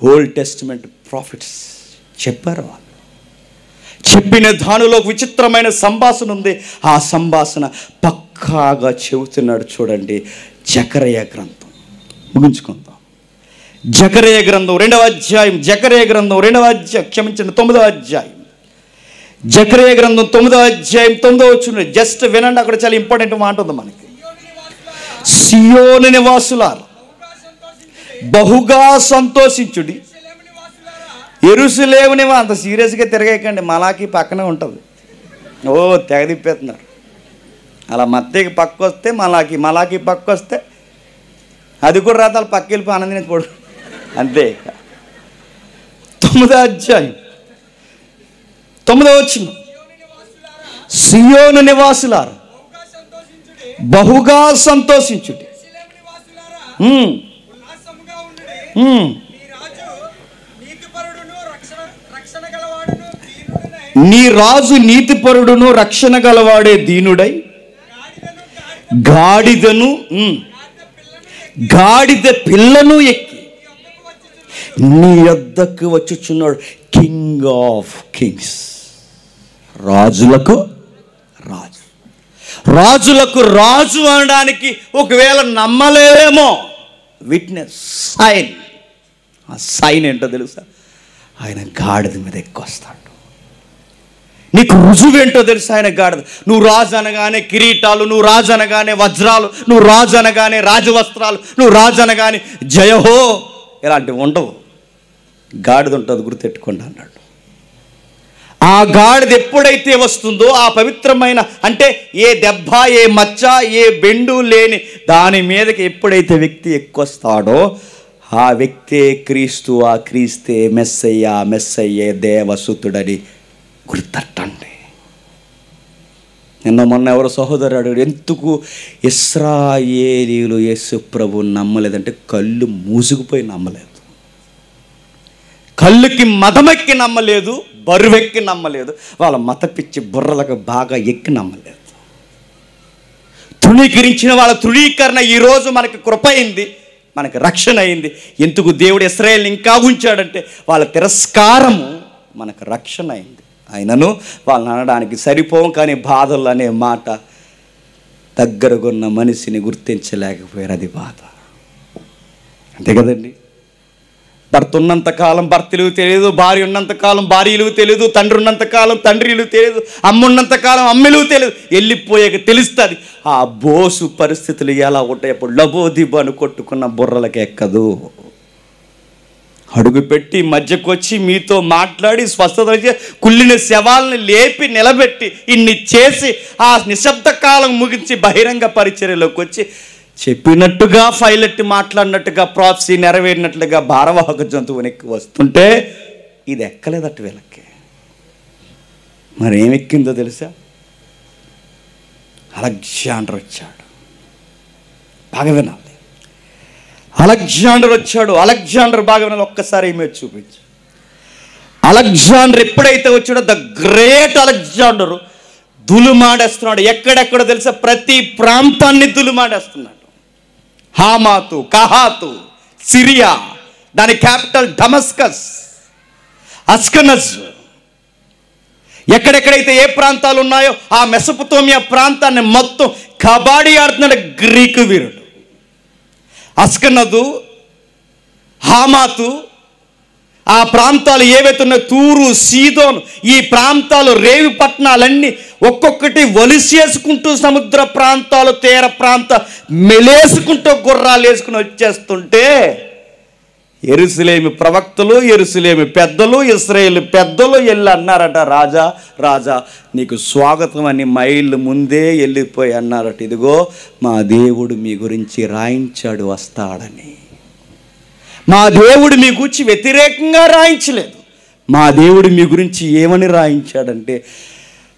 ఓల్డ్ టెస్టిమెంట్ ప్రాఫిట్స్ చెప్పారు. వాళ్ళు చెప్పిన దానిలో విచిత్రమైన సంభాషణ ఉంది. ఆ సంభాషణ పక్కాగా చెబుతున్నాడు. చూడండి, జకర్య గ్రంథం ముగించుకుందాం. జకర్య గ్రంథం 2వ అధ్యాయం. జకర్య గ్రంథం 2వ అధ్యాయం, క్షమించండి, 9వ అధ్యాయం. జకర్య గ్రంథం 9వ అధ్యాయం 9వ వచనం. జస్ట్ వినండి, అక్కడ చాలా ఇంపార్టెంట్ మాట ఉంది మనకి. సియోను నివాసులారా బహుగా సంతోషించుడి. యెరూషలేము నివాసులారా, అంత సీరియస్గా తిరగకండి, మలాకి పక్కనే ఉంటుంది. ఓ తెగ తిప్పేస్తున్నారు. అలా మత్తయికి పక్క వస్తే మలాకి పక్క వస్తే అది కూడా రాతాలు పక్క వెళ్ళిపోయి ఆనందించబడు అంతే. 9వ అధ్యాయం 9వ వచనం. సియోను నివాసులారా బహుగా సంతోషించుడి. నీ రాజు నీతిపరుడును రక్షణ గలవాడే దీనుడై గాడిద పిల్లను ఎక్కి నీ యొద్దకు వచ్చుచున్నాడు. కింగ్ ఆఫ్ కింగ్స్, రాజులకు రాజు. రాజులకు రాజు అనడానికి ఒకవేళ నమ్మలేమో, విట్నెస్ సైన్. ఆ సైన్ ఏంటో తెలుసా? ఆయన గాడిద మీద ఎక్కొస్తాడు. నీకు రుజువు ఏంటో తెలుసా? ఆయన గాడిద. నువ్వు రాజు అనగానే కిరీటాలు, నువ్వు రాజు అనగానే వజ్రాలు, నువ్వు రాజు అనగానే రాజవస్త్రాలు, నువ్వు రాజు అనగానే జయహో, ఇలాంటివి ఉండవు. గాడిద ఉంటుంది, గుర్తెట్టుకోండి అన్నాడు. ఆ గాడిద ఎప్పుడైతే వస్తుందో, ఆ పవిత్ర పవిత్రమైన, అంటే ఏ దెబ్బ, ఏ మచ్చ, ఏ బెండు లేని దాని మీదకి ఎప్పుడైతే వ్యక్తి ఎక్కువస్తాడో ఆ వ్యక్తే క్రీస్తు, ఆ క్రీస్తే మెస్సయ్య, మెస్సయ్యే దేవసుతుడని గుర్తట్టండి. నిన్న మొన్న ఎవరో సహోదరుడు అడిగాడు, ఎందుకు ఇశ్రాయేలీయులు యేసు ప్రభువుని నమ్మలేదంటే కళ్ళు మూసుకుపోయి నమ్మలేదు. కళ్ళుకి మదమెక్కి నమ్మలేదు, బరువెక్కి నమ్మలేదు, వాళ్ళ మత పిచ్చి బుర్రలకు బాగా ఎక్కి నమ్మలేదు. తృణీకరించిన వాళ్ళ తృణీకరణ ఈరోజు మనకి కృప అయింది, మనకి రక్షణ అయింది. ఎందుకు దేవుడు ఇశ్రాయేలుని ఇంకా ఉంచాడంటే వాళ్ళ తిరస్కారము మనకు రక్షణ అయింది. అయినను వాళ్ళని అనడానికి సరిపోం, కానీ బాధలు అనే మాట దగ్గరగున్న మనిషిని గుర్తించలేకపోయారు, అది బాధ. అంతే కదండి. భర్త ఉన్నంతకాలం భర్తలు తెలియదు, భార్య ఉన్నంతకాలం భార్యలు తెలియదు, తండ్రి ఉన్నంతకాలం తండ్రిలు తెలియదు, అమ్మ ఉన్నంతకాలం అమ్మలు తెలియదు. వెళ్ళిపోయాక తెలుస్తుంది ఆ బోసు పరిస్థితులు ఎలా ఉంటాయి. అప్పుడు లబోదిబాను కొట్టుకున్న బుర్రలకి ఎక్కదు. అడుగు పెట్టి మధ్యకు వచ్చి మీతో మాట్లాడి స్వస్థత కుళ్ళిన శవాలను లేపి నిలబెట్టి ఇన్ని చేసి ఆ నిశ్శబ్ద కాలం ముగించి బహిరంగ పరిచర్యలోకి వచ్చి చెప్పినట్టుగా ఫైలెట్టి మాట్లాడినట్టుగా ప్రాప్సీ నెరవేరినట్లుగా భారవాహక జంతువు వెనక్కి వస్తుంటే ఇది ఎక్కలేదట వీళ్ళకి. మరి ఏమెక్కిందో తెలుసా? అలెగ్జాండర్ వచ్చాడు. బాగా వినాలి. అలెగ్జాండర్ వచ్చాడు. అలెగ్జాండర్ బాగా వినాలి. ఒక్కసారి ఇమేజ్ చూపించు. అలెగ్జాండర్ ఎప్పుడైతే వచ్చాడో ద గ్రేట్ అలెగ్జాండర్ దులుమాడేస్తున్నాడు. ఎక్కడెక్కడ తెలుసా? ప్రతి ప్రాంతాన్ని దులుమాడేస్తున్నాడు. హామాతు, కహాతు, సిరియా, దాని క్యాపిటల్ డమస్కస్, అస్కనజ్, ఎక్కడెక్కడైతే ఏ ప్రాంతాలు ఉన్నాయో ఆ మెసొపొతేమియా ప్రాంతాన్ని మొత్తం కబాడీ ఆడుతున్నాడు గ్రీకు వీరుడు. అస్కనదు, హామాతు, ఆ ప్రాంతాలు ఏవైతే ఉన్నాయో తూరు, సీదోను, ఈ ప్రాంతాలు రేవి పట్టణాలన్నీ ఒక్కొక్కటి వలిసేసుకుంటూ సముద్ర ప్రాంతాలు, తీర ప్రాంత మెలేసుకుంటూ గుర్రాలు వేసుకుని వచ్చేస్తుంటే యెరూషలేము ప్రవక్తలు, యెరూషలేము పెద్దలు, ఇశ్రాయేలు పెద్దలు వెళ్ళి అన్నారట, రాజా రాజా నీకు స్వాగతం అని మైళ్ళు ముందే వెళ్ళిపోయి అన్నారట, ఇదిగో మా దేవుడు మీ గురించి రాయించాడు వస్తాడని. మా దేవుడు మీ గురించి వ్యతిరేకంగా రాయించలేదు. మా దేవుడు మీ గురించి ఏమని రాయించాడంటే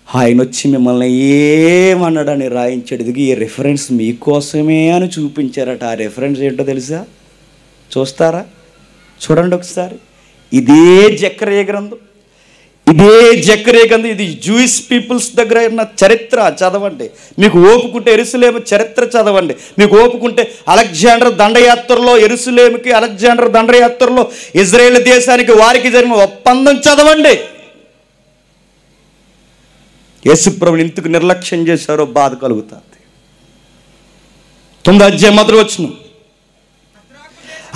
ఆయన వచ్చి మిమ్మల్ని ఏమన్నాడని రాయించాడు. ఇది ఈ రెఫరెన్స్ మీకోసమే అని చూపించారట. ఆ రెఫరెన్స్ ఏంటో తెలుసా? చూస్తారా? చూడండి ఒకసారి. ఇదే జకర్యా గ్రంథం, ఇదే జకర్యా గ్రంథం. ఇది జూయిష్ పీపుల్స్ దగ్గర ఉన్న చరిత్ర చదవండి. మీకు ఓపుకుంటే యెరూషలేము చరిత్ర చదవండి. మీకు ఓపుకుంటే అలెగ్జాండర్ దండయాత్రలో, యెరూషలేముకి అలెగ్జాండర్ దండయాత్రలో ఇజ్రాయేల్ దేశానికి వారికి జరిగిన ఒప్పందం చదవండి. యేసుప్రభుని ఎందుకు నిర్లక్ష్యం చేశారో బాధ కలుగుతుంది. 9వ అధ్యాయం మొదటి వచనం.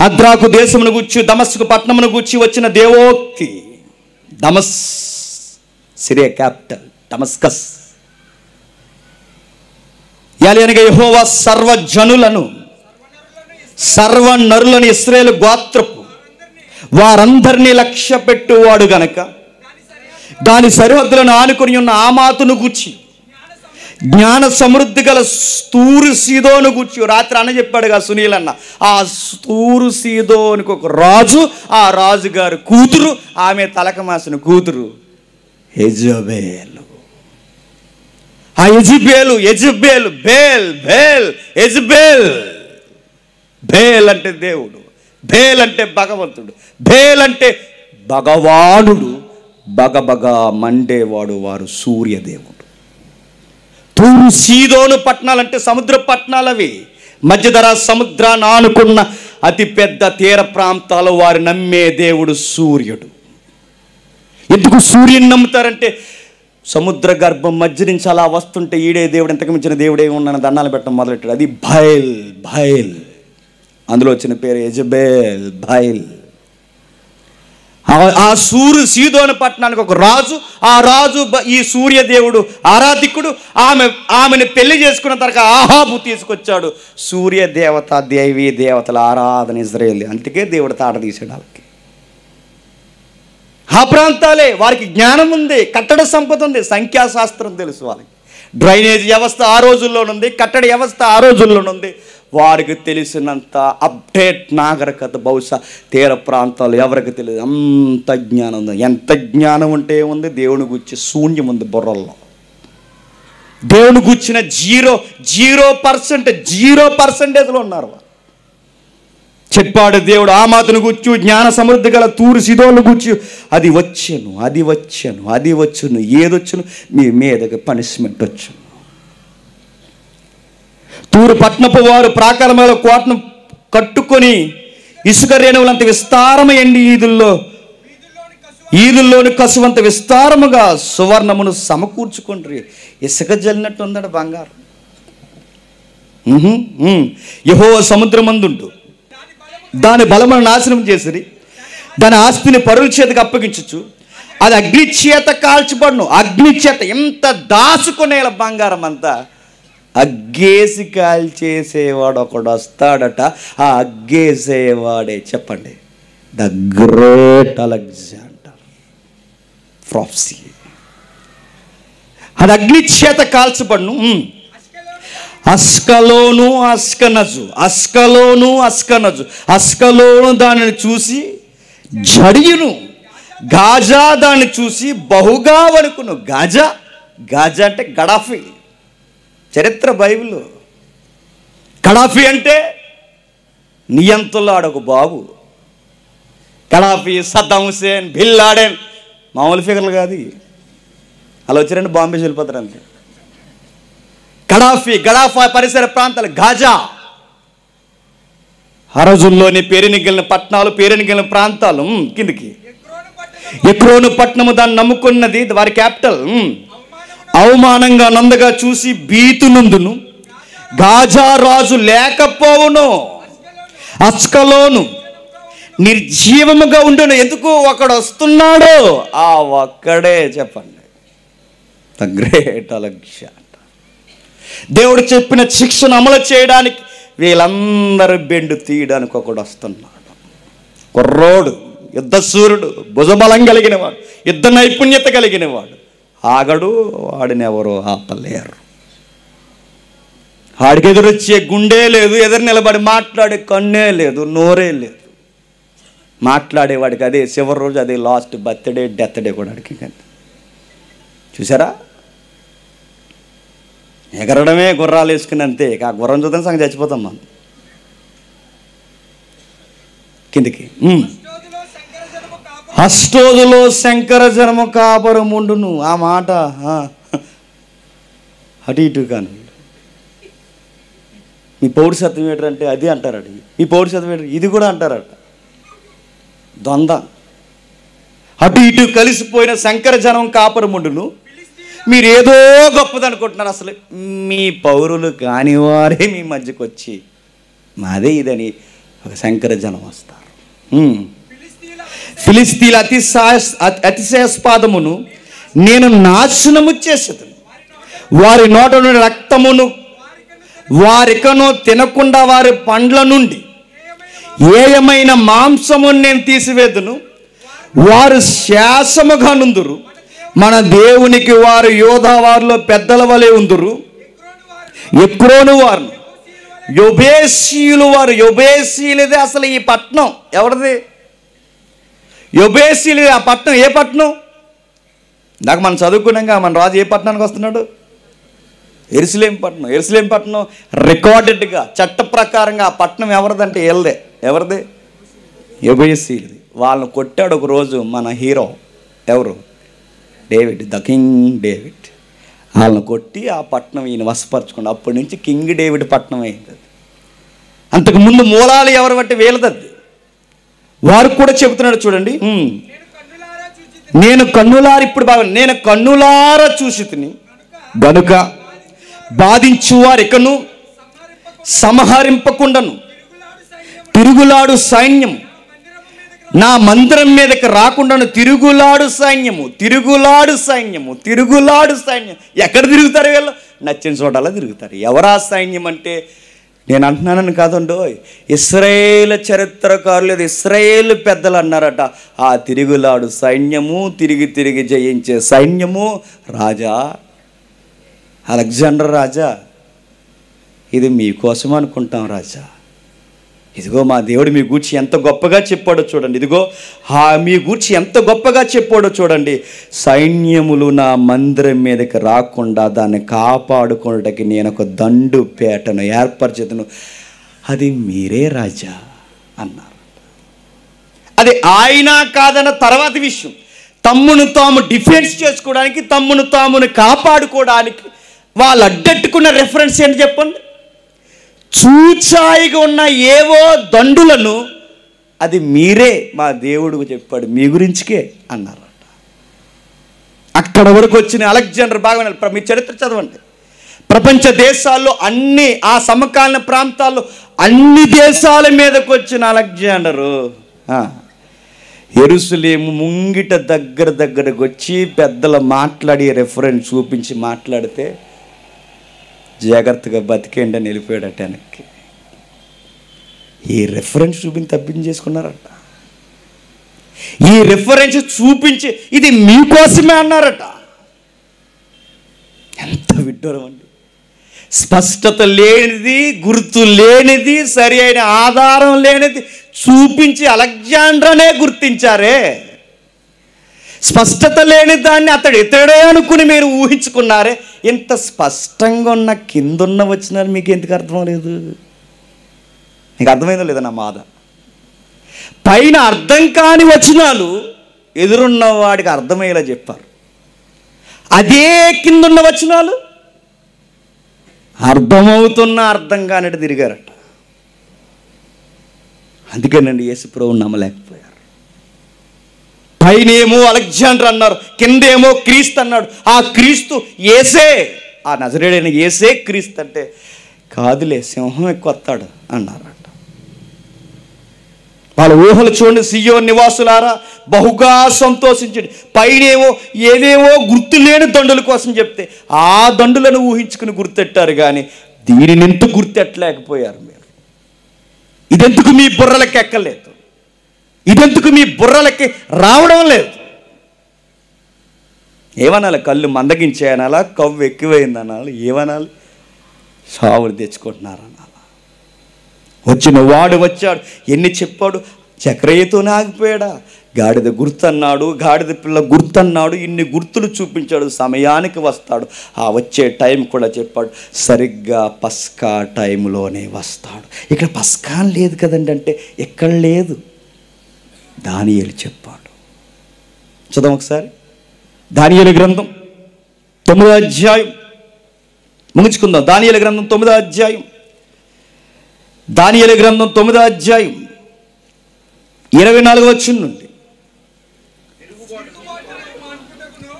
అద్రాకు దేశమును గూర్చి, దమస్కు పట్టణమును గూర్చి వచ్చిన దేవోక్తి. దమస్ సిరియా క్యాపిటల్ డమస్కస్. యాలియనగా యెహోవా సర్వజనులను, సర్వనరులను, ఇశ్రాయేలు గోత్రపు వారందరినీ లక్ష్య పెట్టువాడు గనక దాని సరిహద్దులను ఆనుకొని ఉన్న ఆమాతును గూర్చి, జ్ఞాన సమృద్ధి గల తూరు సీదోను గూర్చి రాత్రి అన్న చెప్పాడుగా సునీల్ అన్న. ఆ తూరు సీదోనికి ఒక రాజు, ఆ రాజుగారు కూతురు, ఆమె తలకమాసిన కూతురు యెజబేలు. ఆ యెజబేలు, యెజబేలు, బేల్, బేల్, యెజబేల్. బేల్ అంటే దేవుడు, బేల్ అంటే భగవంతుడు, బేల్ అంటే భగవానుడు, బగబగ మండేవాడు, వారు సూర్యదేవుడు. తూరు సీదోను పట్టణాలంటే సముద్ర పట్టణాలు అవి. మధ్యధరా సముద్రాన్ని ఆనుకున్న అతిపెద్ద తీర ప్రాంతాలు వారు నమ్మే దేవుడు సూర్యుడు. ఎందుకు సూర్యుని నమ్ముతారంటే సముద్ర గర్భం మధ్య నుంచి అలా వస్తుంటే ఈడే దేవుడు, ఎంతకు మించిన దేవుడే ఉన్నాను దండాలు పెట్టడం మొదలెట్టాడు. అది బయల్, బయల్. అందులో వచ్చిన పేరు యెజబేల్, బయల్. ఆ సీదోను పట్టణానికి ఒక రాజు, ఆ రాజు ఈ సూర్యదేవుడు ఆరాధికుడు. ఆమెను పెళ్లి చేసుకున్న తర్వాత ఆహాబు తీసుకొచ్చాడు. సూర్య దేవత, దేవీ దేవతల ఆరాధన ఇజ్రాయేల్. అందుకే దేవుడు తాట తీసాడు వాళ్ళకి. ఆ ప్రాంతాలే వారికి జ్ఞానం ఉంది, కట్టడ సంపద ఉంది, సంఖ్యాశాస్త్రం తెలుసు వాళ్ళకి. డ్రైనేజ్ వ్యవస్థ ఆ రోజుల్లోనుంది, కట్టడి వ్యవస్థ ఆ రోజుల్లోనుంది. వారికి తెలిసినంత అప్డేట్ నాగరికత బహుశా తీర ప్రాంతాలు ఎవరికి తెలియదు. అంత జ్ఞానం ఉంది. ఎంత జ్ఞానం ఉంటే ఉంది, దేవుని గురించి శూన్యం ఉంది బుర్రల్లో. దేవుని గుర్చిన 0% ఉన్నారు. చెప్పాడు దేవుడు ఆమాతును గుర్చు, జ్ఞాన సమృద్ధి గల తూరు సిదోను గుర్చు, అది వచ్చును, ఏదొచ్చును, మీ మీదకి పనిష్మెంట్ వచ్చును. తూరు పట్నపు వారు ప్రాకారముల కోటను కట్టుకొని ఇసుక రేణువులంత విస్తారమైన ఈదుల్లోని కసువంత విస్తారముగా సువర్ణమును సమకూర్చుకుంటారు. ఇసుక జల్లినట్టు ఉందట బంగారం. యెహోవా సముద్రమందుండు దాని బలమును నాశనం చేసిరి, దాని ఆస్తిని పరుల చేతికి అప్పగించచ్చు, అది అగ్ని చేత కాల్చబడును. అగ్ని చేత ఎంత దాచుకునేలా బంగారం అంతా అగ్గేసి కాల్చేసేవాడు ఒకడు వస్తాడట. ఆ అగ్గేసేవాడే చెప్పండి, ద గ్రేట్ అలెగ్జాండర్ ప్రాఫెసీ. అది అగ్ని చేత కాల్చబడును. అస్కలోను దానిని చూసి జడియును, గాజా దాన్ని చూసి బహుగా వణుకును. గాజా అంటే గడాఫీ. చరిత్ర బైబిల్. గడాఫీ అంటే నియంతలో ఆడొక బాబు. Gaddafi, Saddam Hussein, bin Laden మామూలు ఫిగర్లు కాదు. అలా వచ్చారండి బాంబే వెళ్ళిపోతారు అంతే. గడాఫా పరిసర ప్రాంతాలు గాజా. ఆ రోజుల్లోని పేరెనిగిలిన పట్టణాలు, పేరెనిగిలిన ప్రాంతాలు. కిందికి ఎక్రోను పట్టణము దాన్ని నమ్ముకున్నది, వారి క్యాపిటల్. అవమానంగా నందగా చూసి భీతునందును, గాజా రాజు లేకపోవును. అస్కలోను నిర్జీవముగా ఉండును. ఎందుకు? ఒకడు వస్తున్నాడు. ఆ ఒక్కడే చెప్పండి, ద గ్రేట్ అలెగ్జాండర్. దేవుడు చెప్పిన శిక్షను అమలు చేయడానికి వీళ్ళందరూ బెండు తీయడానికి ఒకడు వస్తున్నాడు. కుర్రోడు, యుద్ధశూరుడు, భుజబలం కలిగిన వాడు, యుద్ధ నైపుణ్యత కలిగిన వాడు. ఆగడు, వాడిని ఎవరు ఆపలేరు. వాడికి ఎదురొచ్చే గుండె లేదు, ఎదురు నిలబడి మాట్లాడే కన్నే లేదు, నోరే లేదు. మాట్లాడేవాడికి అదే చివరి రోజు, అదే లాస్ట్ బర్త్డే, డెత్ డే కూడా అడిగి. చూసారా? ఎగరడమే గుర్రాలు వేసుకుని అంతే. ఆ గుర్రం చూద్దాం సంగతి చచ్చిపోతాం మనం. కిందికి అష్టోదులో శంకర జనము కాపురముండును. ఆ మాట అటు ఇటు కానీ. మీ పౌరుషత్వం ఏంటంటే అది అంటారట, మీ పౌరుషత్వం ఏంటంటే ఇది కూడా అంటారట. ద్వంద్వ. అటు ఇటు కలిసిపోయిన శంకర జనం కాపురముండును. మీరు ఏదో గొప్పదనుకుంటున్నారు, అసలు మీ పౌరులు కాని వారే మీ మధ్యకు వచ్చి మాదే ఇదని ఒక శంకర జనం వస్తారు. ఫిలిస్తీన్ల అతిశయాస్పాదమును నేను నాశనము చేసేదను, వారి నోట నుండి రక్తమును వారికను తినకుండా వారి పండ్ల నుండి ఏయమైన మాంసమును నేను తీసివేదును. వారు శాసముగా నుందురు, మన దేవునికి వారు యోధా వారిలో పెద్దల వలె ఉందురు. ఎక్రోను వారు యొబేసీయులు వారు. యొబేసీలదే అసలు ఈ పట్టణం ఎవరిది? యొబేసీలు. ఆ పట్టణం ఏ పట్టణం? నాకు మనం చదువుకున్నాక మన రాజు ఏ పట్టణానికి వస్తున్నాడు? యెరూషలేం పట్టణం. యెరూషలేం పట్టణం రికార్డెడ్గా చట్ట ప్రకారంగా ఆ పట్టణం ఎవరిదంటే ఎవరిది? యొబేసీలది. వాళ్ళని కొట్టాడు ఒకరోజు మన హీరో ఎవరు? David, the king David. వాళ్ళని కొట్టి ఆ పట్టణం ఈయన వశపరచుకోండి. అప్పటి నుంచి కింగ్ డేవిడ్ పట్టణం అయింది. అంతకుముందు మూలాలు ఎవరు బట్టి వీళ్ళదది. వారు కూడా చెబుతున్నాడు చూడండి, నేను కన్నులారా, ఇప్పుడు బాగా, నేను కన్నులారా చూసి తిని గనుక బాధించువారు ఇకను సంహరింపకుండను. తిరుగులాడు సైన్యం నా మందిరం మీదకి రాకుండాను. తిరుగులాడు సైన్యము. ఎక్కడ తిరుగుతారు వీళ్ళు? నచ్చిన చోటలా తిరుగుతారు. ఎవరా సైన్యం అంటే నేను అంటున్నానని కాదండో, ఇశ్రాయేలు చరిత్రకారులు, ఇశ్రాయేలు పెద్దలు అన్నారట, ఆ తిరుగులాడు సైన్యము, తిరిగి జయించే సైన్యము రాజా అలెగ్జాండర్ రాజా, ఇది మీకోసం అనుకుంటాం రాజా. ఇదిగో మా దేవుడు మీ గూర్చి ఎంత గొప్పగా చెప్పాడో చూడండి. ఇదిగో మీ గూర్చి ఎంత గొప్పగా చెప్పాడో చూడండి. సైన్యములు నా మందిరం మీదకి రాకుండా దాన్ని కాపాడుకోవడానికి నేను ఒక దండు పేటను ఏర్పరచెదను, అది మీరే రాజా అన్నారు. అది ఆయన కాదన్న తర్వాత విషయం. తమ్మును తాము డిఫెన్స్ చేసుకోవడానికి, తమ్మును తామును కాపాడుకోవడానికి వాళ్ళు అడ్డెట్టుకున్న రెఫరెన్స్ ఏంటి చెప్పండి? చూచాయిగా ఉన్న ఏవో దండులను అది మీరే మా దేవుడు చెప్పాడు మీ గురించికే అన్నారట. అక్కడ వరకు వచ్చిన అలెగ్జాండర్ బాగా మీ చరిత్ర చదవండి. ప్రపంచ దేశాల్లో అన్ని ఆ సమకాలీన ప్రాంతాల్లో అన్ని దేశాల మీదకి వచ్చిన అలెగ్జాండరు యెరూషలేము ముంగిట దగ్గరకు వచ్చి పెద్దలు మాట్లాడి రెఫరెన్స్ చూపించి మాట్లాడితే జాగ్రత్తగా బతికేండి అని వెళ్ళిపోయాడట వెనక్కి. ఈ రెఫరెన్స్ చూపించి తప్పించేసుకున్నారట. ఈ రెఫరెన్స్ చూపించి ఇది మీకోసమే అన్నారట. ఎంత విడ్డూరం అండి! స్పష్టత లేనిది, గుర్తు లేనిది, సరి అయిన ఆధారం లేనిది చూపించి అలెగ్జాండర్నే గుర్తించారే. స్పష్టత లేని దాన్ని ఇతడే అనుకుని మీరు ఊహించుకున్నారే. ఇంత స్పష్టంగా ఉన్న కిందున్న వచనాలు మీకు ఎందుకు అర్థం లేదు? మీకు అర్థమైందో లేదా నా బాధ? పైన అర్థం కాని వచనాలు ఎదురున్న వాడికి అర్థమయ్యేలా చెప్పారు. అదే కిందున్న వచనాలు అర్థమవుతున్న అర్థం కానిటి తిరిగారట. అందుకేనండి యేసుప్రభువుని నమ్మలేకపోయారు. పైనేమో అలెగ్జాండర్ అన్నారు, కిందేమో క్రీస్తు అన్నాడు. ఆ క్రీస్తు యేసే, ఆ నజరేయుడైన యేసే క్రీస్తు అంటే కాదులే సింహం ఎక్కువ వస్తాడు అన్నారట. వాళ్ళ ఊహలు చూడండి. సియోను నివాసులారా బహుగా సంతోషించండి. పైనేమో ఏదేవో గుర్తు లేని దండుల కోసం చెప్తే ఆ దండులను ఊహించుకుని గుర్తెట్టారు, కానీ దీనిని ఎందుకు గుర్తెట్టలేకపోయారు మీరు? ఇదెందుకు మీ బుర్రలకి ఎక్కలేదు? ఇదెందుకు మీ బుర్రలకి రావడం లేదు? ఏమనాలి? కళ్ళు మందగించాయనాలా, కవ్వు ఎక్కువైంది అనాలి, ఏమనాలి? సావులు తెచ్చుకుంటున్నారనాలా? వచ్చిన వాడు వచ్చాడు, ఎన్ని చెప్పాడు? చక్రయ్యతోనే ఆగిపోయాడా? గాడిద గుర్తన్నాడు, గాడిద పిల్ల గుర్తన్నాడు, ఇన్ని గుర్తులు చూపించాడు. సమయానికి వస్తాడు, ఆ వచ్చే టైం కూడా చెప్పాడు. సరిగ్గా పస్కా టైంలోనే వస్తాడు. ఇక్కడ పస్కా లేదు కదండి అంటే ఎక్కడ లేదు. దానియేలు చెప్పాడు. చదవం ఒకసారి. దానియేలు గ్రంథం 9వ అధ్యాయం ముగించుకుందాం. దానియేలు గ్రంథం 9వ అధ్యాయం. దానియేలు గ్రంథం 9వ అధ్యాయం 24వ వచనం నుండి.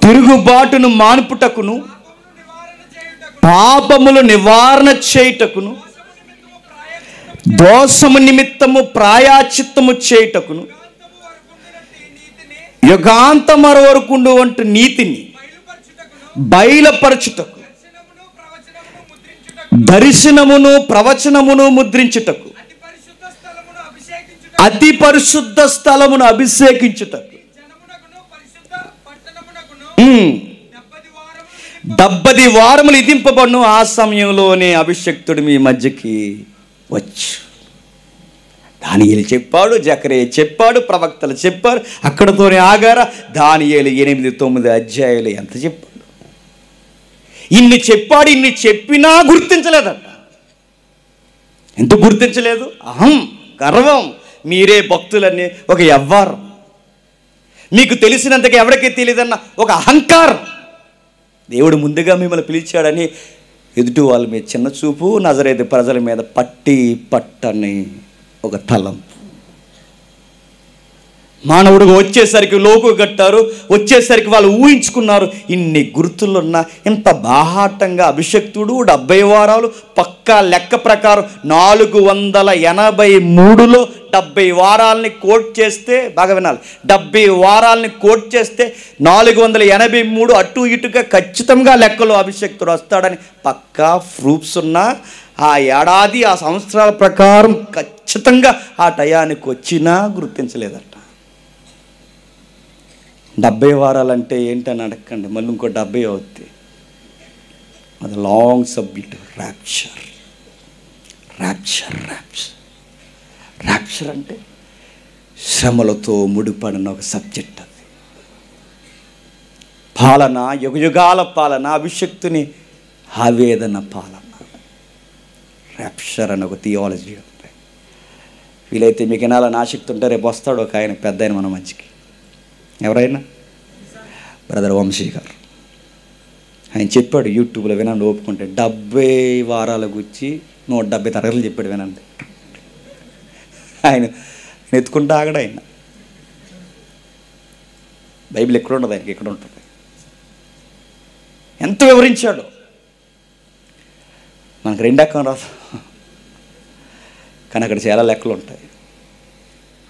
తిరుగుబాటును మాన్పుటకును, పాపములు నివారణ చేయుటకును, దోషము నిమిత్తము ప్రాయశ్చిత్తము చేయుటకును, యుగాంతమర వరకుండు వంటి నీతిని బయలుపరచుటకు, దర్శనమును ప్రవచనమును ముద్రించుటకు, అతి పరిశుద్ధ స్థలమును అభిషేకించుటకు 70 వారములు ఇదింపబడును. ఆ సమయంలోనే అభిషక్తుడు మీ మధ్యకి వచ్చు. దానియేలు చెప్పాడు, జకరియా చెప్పాడు, ప్రవక్తలు చెప్పారు. అక్కడతోనే ఆగారా? దానియేలు 8-9 అధ్యాయాలు ఎంత చెప్పాడు? ఇన్ని చెప్పాడు. ఇన్ని చెప్పినా గుర్తించలేదట. ఎందుకు గుర్తించలేదు? అహం, గర్వం. మీరే భక్తులని ఒక యవ్వారం, మీకు తెలిసినంతగా ఎవరికీ తెలియదన్న ఒక అహంకారం. దేవుడు ముందుగా మిమ్మల్ని పిలిచాడని ఎదుటి వాళ్ళ మీద చిన్న చూపు, నజరేతు ప్రజల మీద పట్టని ఒక తలంపు. మానవుడుగా వచ్చేసరికి లోకు కట్టారు, వచ్చేసరికి వాళ్ళు ఊహించుకున్నారు. ఇన్ని గుర్తులున్న ఇంత బాహాటంగా అభిషక్తుడు 70 వారాలు పక్కా లెక్క ప్రకారం 483లో 70 వారాలని కోట్ చేస్తే, బాగా వినాలి, 70 వారాలని కోట్ చేస్తే 483 అటు ఇటుగా ఖచ్చితంగా లెక్కలో అభిషక్తుడు వస్తాడని పక్కా ప్రూఫ్స్ ఉన్న ఆ ఏడాది ఆ సంవత్సరాల ప్రకారం ఖచ్చితంగా ఆ టయానికి వచ్చినా గుర్తించలేదట. 70 వారాలంటే ఏంటని అడగండి, మళ్ళీ ఇంకో 70 అవుద్ది. అది long subject. Rapture. Rapture rapture rapture అంటే శ్రమలతో ముడిపడిన ఒక సబ్జెక్ట్. అది పాలన, యుగయుగాల పాలన, అభిషక్తుని ఆవేదన పాలన. ర్యాప్చర్ అని ఒక థియాలజీ ఉంది. వీలైతే మీకు వినాలని ఆసక్తి ఉంటే రేపు వస్తాడు ఒక ఆయన, పెద్ద ఆయన మన మంచికి. ఎవరైనా బ్రదర్ వంశీ గారు. ఆయన చెప్పాడు యూట్యూబ్లో, వినండి ఒప్పుకుంటే. 70 వారాల గురించి 170 తరగతులు చెప్పాడు, వినండి. ఆయన ఎత్తుకుంటా ఆగడు. ఆయన బైబిల్ ఎక్కడ ఉండదు, ఆయనకి ఎక్కడ ఉంటుంది. ఎంత వివరించాడు. మనకు 2 ఎక్కం రాదు, కానీ అక్కడ చాలా లెక్కలు ఉంటాయి.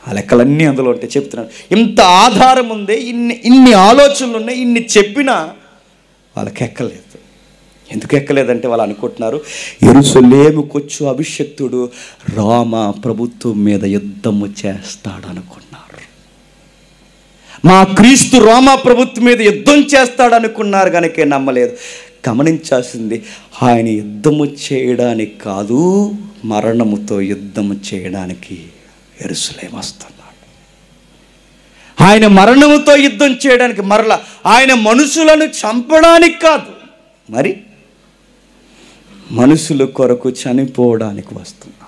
ఆ లెక్కలన్నీ అందులో ఉంటాయి. చెప్తున్నాడు ఇంత ఆధారం ఉంది, ఇన్ని ఆలోచనలు ఉన్నాయి, ఇన్ని చెప్పినా వాళ్ళకి ఎక్కలేదు. ఎందుకు ఎక్కలేదంటే వాళ్ళు అనుకుంటున్నారు యెరూషలేముకొచ్చు అభిషక్తుడు రోమ ప్రభుత్వం మీద యుద్ధము చేస్తాడు అనుకున్నారు. మా క్రీస్తు రోమా ప్రభుత్వం మీద యుద్ధం చేస్తాడు అనుకున్నారు, కనుకే నమ్మలేదు. గమనించాల్సింది, ఆయన యుద్ధము చేయడానికి కాదు, మరణముతో యుద్ధము చేయడానికి యెరూషలేము వస్తున్నాడు. ఆయన మరణముతో యుద్ధం చేయడానికి, మరలా ఆయన మనుషులను చంపడానికి కాదు, మరి మనుషుల కొరకు చనిపోవడానికి వస్తున్నాడు.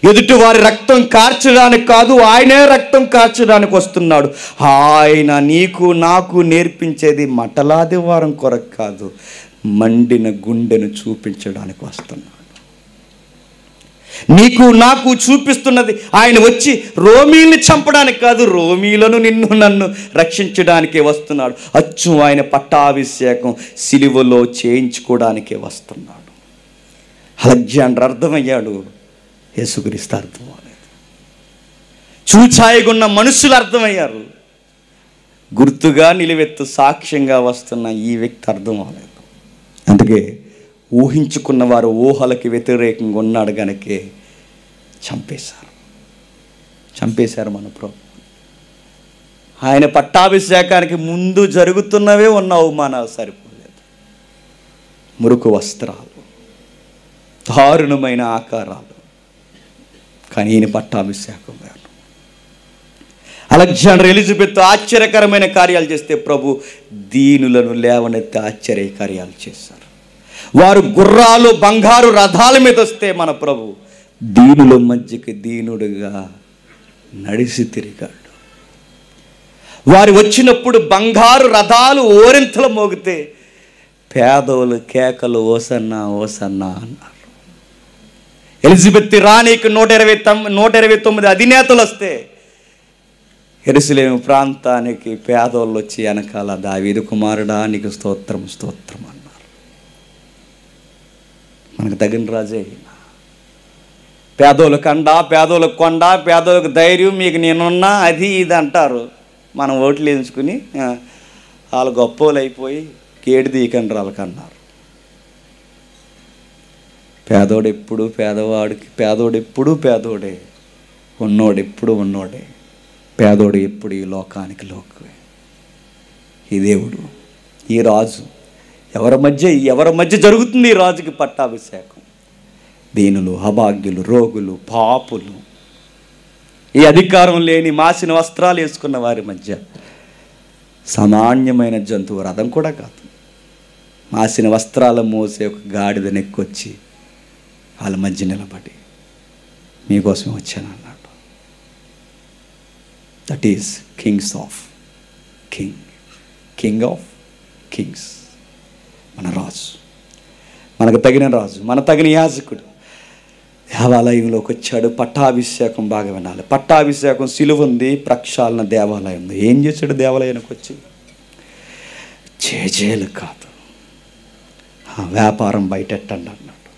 ఎదుటి వారి రక్తం కార్చడానికి కాదు, ఆయనే రక్తం కార్చడానికి వస్తున్నాడు. ఆయన నీకు నాకు నేర్పించేది మటలాది వారం కొరకు కాదు, మండిన గుండెను చూపించడానికి వస్తున్నాడు. నీకు నాకు చూపిస్తున్నది ఆయన వచ్చి రోమీల్ని చంపడానికి కాదు, రోమీలను నిన్ను నన్ను రక్షించడానికే వస్తున్నాడు. అచ్చు ఆయన పట్టాభిషేకం సిలువలో చేయించుకోవడానికే వస్తున్నాడు. అలెగ్జాండర్ అర్థమయ్యాడు, యేసుక్రీస్తు అర్థం అవ్వలేదు. చూచాయగున్న మనుషులు అర్థమయ్యారు, గుర్తుగా నిలువెత్తు సాక్ష్యంగా వస్తున్న ఈ వ్యక్తి అర్థం అవ్వలేదు. అందుకే ఊహించుకున్న వారు ఊహలకి వ్యతిరేకంగా ఉన్నాడు గనకే చంపేశారు మన ప్రభు. ఆయన పట్టాభిషేకానికి ముందు జరుగుతున్నవే ఉన్న అవమానాలు సరిపోలేదు. మురుకు వస్త్రాలు, దారుణమైన ఆకారాలు, కానీ ఈయన పట్టాభిషేకం వేరు. అలెగ్జాండర్ ఎలిజబెత్ ఆశ్చర్యకరమైన కార్యాలు చేస్తే ప్రభు దీనులను లేవనెత్తి ఆశ్చర్య కార్యాలు చేశారు. వారు గుర్రాలు బంగారు రథాల మీద వస్తే మన ప్రభు దీనుల మధ్యకి దీనుడుగా నడిసి తిరిగాడు. వారు వచ్చినప్పుడు బంగారు రథాలు ఓరింతలు మోగితే పేదోలు కేకలు ఓసన్నా ఓసన్నా అన్నారు. ఎలిజబెత్ రాణికి 129 అధినేతలు వస్తే యెరూషలేము ప్రాంతానికి పేదోళ్ళు వచ్చి వెనకాల దావీదు కుమారుడా నీకు స్తోత్రం స్తోత్రం అన్నారు. మనకు తగిన రాజే. పేదోళ్ళకు అండ, పేదోళ్ళకు కొండ, పేదోళ్ళకు ధైర్యం, మీకు నేనున్నా అది ఇది అంటారు. మనం ఓట్లు వేయించుకుని వాళ్ళు గొప్పోళ్ళు అయిపోయి కేడి దీకండి వాళ్ళకన్నారు. పేదోడెప్పుడు పేదవాడికి, పేదోడెప్పుడు పేదోడే, ఉన్నోడెప్పుడు ఉన్నోడే, పేదోడు ఎప్పుడు ఈ లోకానికి లోకమే. ఈ దేవుడు, ఈ రాజు ఎవరి మధ్య జరుగుతుంది? ఈ రాజుకి పట్టాభిషేకం. దీనులు, అభాగ్యులు, రోగులు, పాపులు, ఈ అధికారం లేని మాసిన వస్త్రాలు వేసుకున్న వారి మధ్య, సామాన్యమైన జంతువు రథం కూడా కాదు, మాసిన వస్త్రాలు మోసే ఒక గాడిద నెక్కొచ్చి వాళ్ళ మధ్య నిలబడి మీకోసం వచ్చాను అన్నాడు. That is king of Kings. మన రాజు, మనకు తగిన రాజు, మన తగిన యాజకుడు దేవాలయంలోకి వచ్చాడు. పట్టాభిషేకం బాగా వినాలి. పట్టాభిషేకం సిలువ ఉంది, ప్రక్షాళన దేవాలయం ఉంది. ఏం చేశాడు దేవాలయానికి వచ్చి? జేజేలు కాదు, వ్యాపారం బయటెట్టండి అన్నాడు.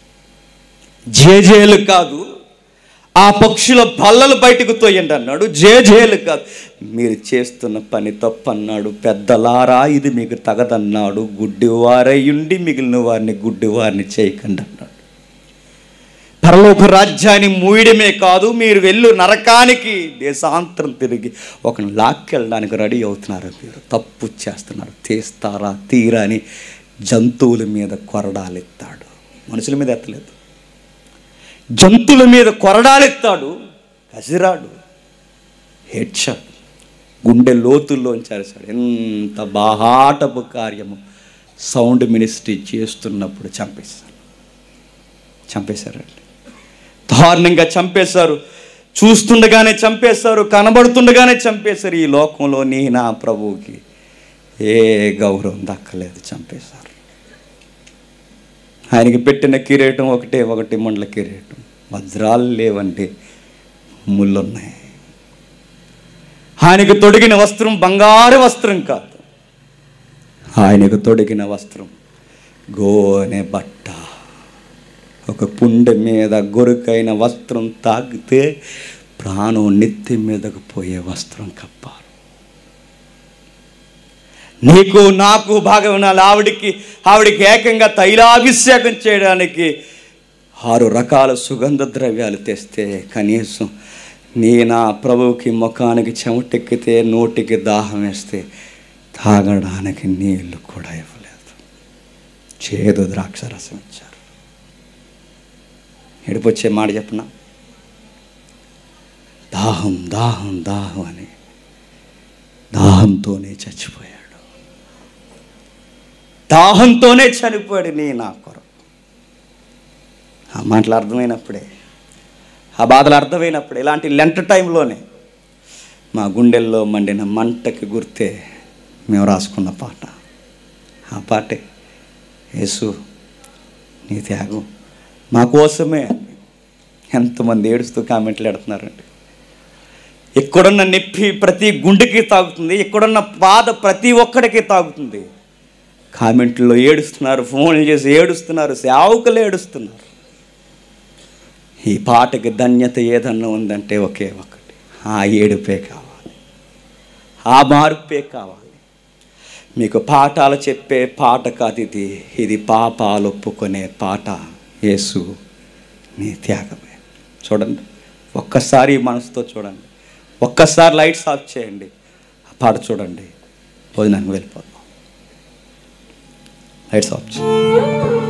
జేజేలు కాదు, ఆ పక్షుల బల్లలు బయటకు తోయండి అన్నాడు. జేజేలు కాదు, మీరు చేస్తున్న పని తప్పన్నాడు. పెద్దలారా ఇది మీకు తగదన్నాడు. గుడ్డివారయ్యుండి మిగిలిన వారిని గుడ్డివారిని చేయకండి అన్నాడు. పరలోక రాజ్యాన్ని మూయడమే కాదు, మీరు వెళ్ళు నరకానికి దేశాంతరం తిరిగి ఒకరిని లాక్కెళ్ళడానికి రెడీ అవుతున్నారు. మీరు తప్పు చేస్తున్నారు, తీస్తారా తీరా అని జంతువుల మీద కొరడాలెత్తాడు. మనుషుల మీద ఎత్తలేదు. జంతువుల మీద కొరడాలెత్తాడు, కసిరాడు, హెడ్షాట్, గుండె లోతుల్లోంచి అరిచాడు. ఎంత బాహాటపు కార్యము సౌండ్ మినిస్ట్రీ చేస్తున్నప్పుడు చంపేశారండి. దారుణంగా చంపేశారు. చూస్తుండగానే చంపేశారు, కనబడుతుండగానే చంపేశారు. ఈ లోకంలో నా ప్రభువుకి ఏ గౌరవం దక్కలేదు, చంపేశారు. ఆయనకి పెట్టిన కిరీటం ఒకటి మండల కిరీటం, వజ్రాలు లేవంటే ముళ్ళున్నాయి. ఆయనకు తొడిగిన వస్త్రం బంగారు వస్త్రం కాదు, ఆయనకు తొడిగిన వస్త్రం గోనె బట్ట. ఒక పుండె మీద గొరుకైన వస్త్రం తాగితే ప్రాణం నెత్తి మీదకు పోయే వస్త్రం కప్పాలి. నీకు నాకు భాగం ఉండాలి. ఆవిడికి ఏకంగా తైలాభిషేకం చేయడానికి 6 రకాల సుగంధ ద్రవ్యాలు తెస్తే కనీసం నా ప్రభువుకి ముఖానికి చెమటెక్కితే నోటికి దాహం వేస్తే తాగడానికి నీళ్లు కూడా ఇవ్వలేదు. చేదు ద్రాక్ష రసం ఇచ్చారు. ఎడిపొచ్చే మాట చెప్పనా, దాహం దాహం దాహం అని దాహంతోనే చచ్చిపోయాడు. దాహంతోనే చనిపోయాడు నా కొరకు. ఆ మాటలు అర్థమైనప్పుడే, ఆ బాధలు అర్థమైనప్పుడే, ఇలాంటి లెంట టైంలోనే మా గుండెల్లో మండిన మంటకి గుర్తే మేము రాసుకున్న పాట. ఆ పాటే యేసు నీ త్యాగం మా కోసమే. ఎంతమంది ఏడుస్తూ కామెంట్లు పెడుతున్నారండి. ఎక్కడున్న నొప్పి ప్రతి గుండెకి తాగుతుంది, ఎక్కడున్న బాధ ప్రతి ఒక్కడికి తాగుతుంది. కామెంట్లో ఏడుస్తున్నారు, ఫోన్లు చేసి ఏడుస్తున్నారు, సేవకులు ఏడుస్తున్నారు. ఈ పాటకి ధన్యత ఏదన్నా ఉందంటే ఒకే ఒకటి, ఆ ఏడుపే కావాలి, ఆ మార్పే కావాలి. మీకు పాఠాలు చెప్పే పాట కాదు ఇది పాపాలు ఒప్పుకునే పాట. యేసు నీ త్యాగమే. చూడండి, ఒక్కసారి మనసుతో చూడండి, ఒక్కసారి లైట్స్ ఆఫ్ చేయండి, ఆ పాట చూడండి, భోజనానికి వెళ్ళిపోతాం. లైట్స్ ఆఫ్ చేయండి.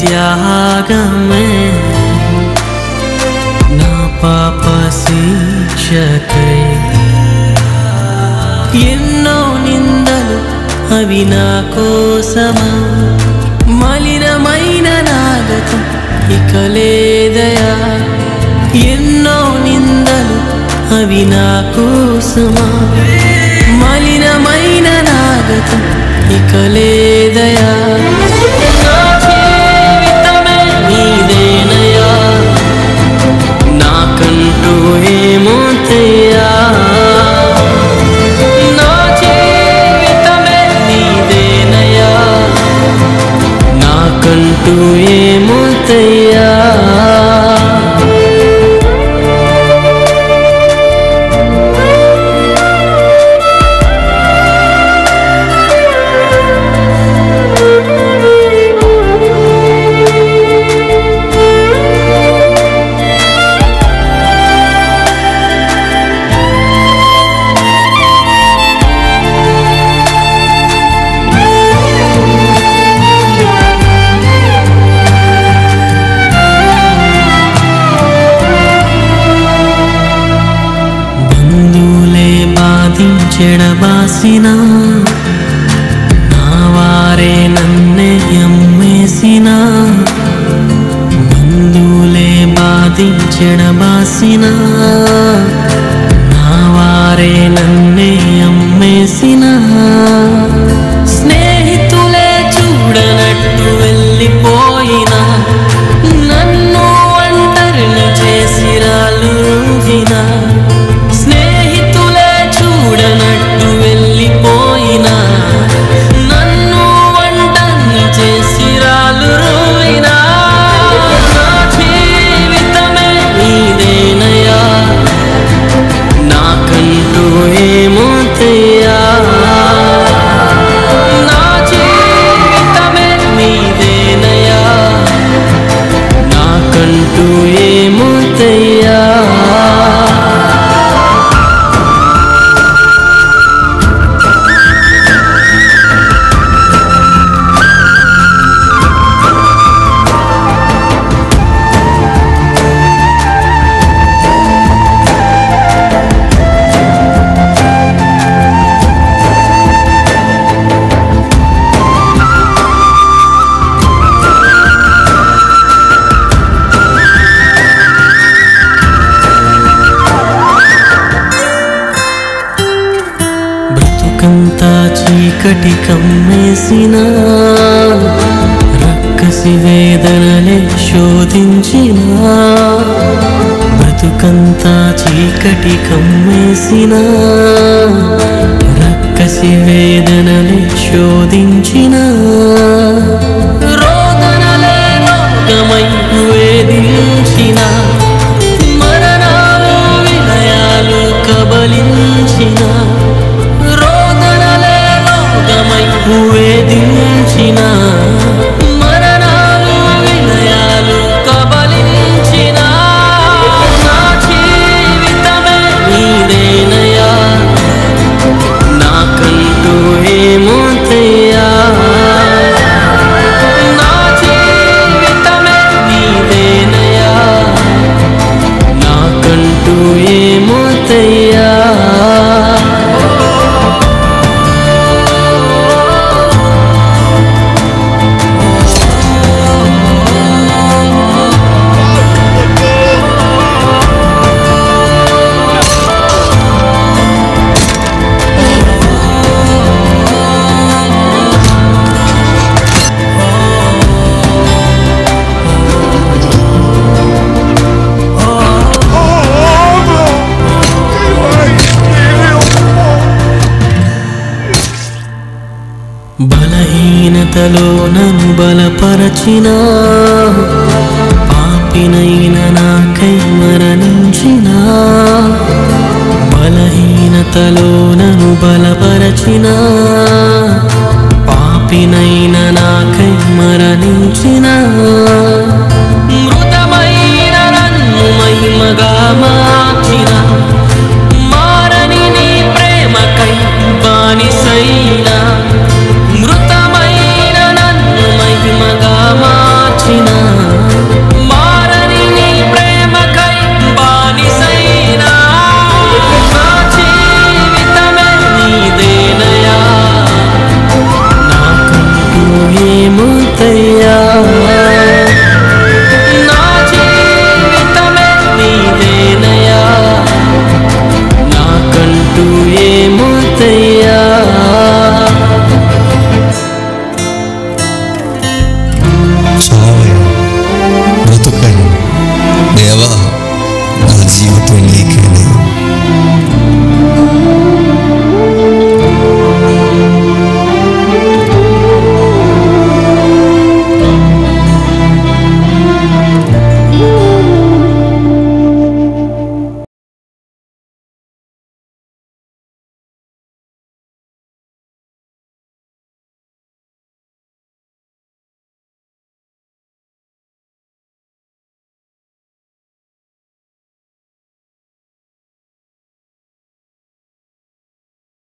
త్యాగమే నా పాప శిక్షకై. ఎన్నో నిందలు అవి నా కోసమా, మలినమైన నాగతం ఇక లేదయా. ఎన్నో నిందలు అవి నా కోసమా, మలినమైన నాగతం ఇక లేదయా. నీదేనయా నాకంటూ ఏమోతయ్యా, నా జీవితమే నీదేనయా నాకంటూ ఏమోతయ్యా. చెడబాసిన నా వారే నన్నే అమ్మేసిన, బంధువులే బాధించెడబాసిన నా వారే నన్నే అమ్మేసిన స్నేహితులే చూడనట్టు వెళ్ళిపోయినా నన్ను ఒంటరిని చేసి రాళ్ళు రువ్వినా స్నేహితులే చూడనట్టు వెళ్ళిపోయినా నన్ను ఒంటరిని చేసి రాళ్ళు రువ్వినా నా జీవితమే నీదేనయ్యా నాకంటూ ఏమోతయ్యా నా జీవితమే నీదేనయ్యా నాకంటూ ఏమోతయ్యా బ్రతుకంతా చీకటి కమ్మేసిన రక్కసి వేదనలే శోధించిన బ్రతుకంతా చీకటి కమ్మేసిన రక్కసి వేదనలే శోధించిన రోదనలే రోగమై వేధించిన మరణాలు విలయాలు కబలించిన వేధించిన మరణాలు విలయాలు కబలించిన నా జీవితమే నీదేనయ్యా నాకంటూ ఏమోతయ్యా నా జీవితమే నీదేనయ్యా నాకంటూ ఏమోతయ్యా బలహీనతలో నన్ను బలపరచిన పాపినైన నాకై మరణించిన బలహీనతలో నన్ను బలపరచిన పాపినైన నాకై మరణించిన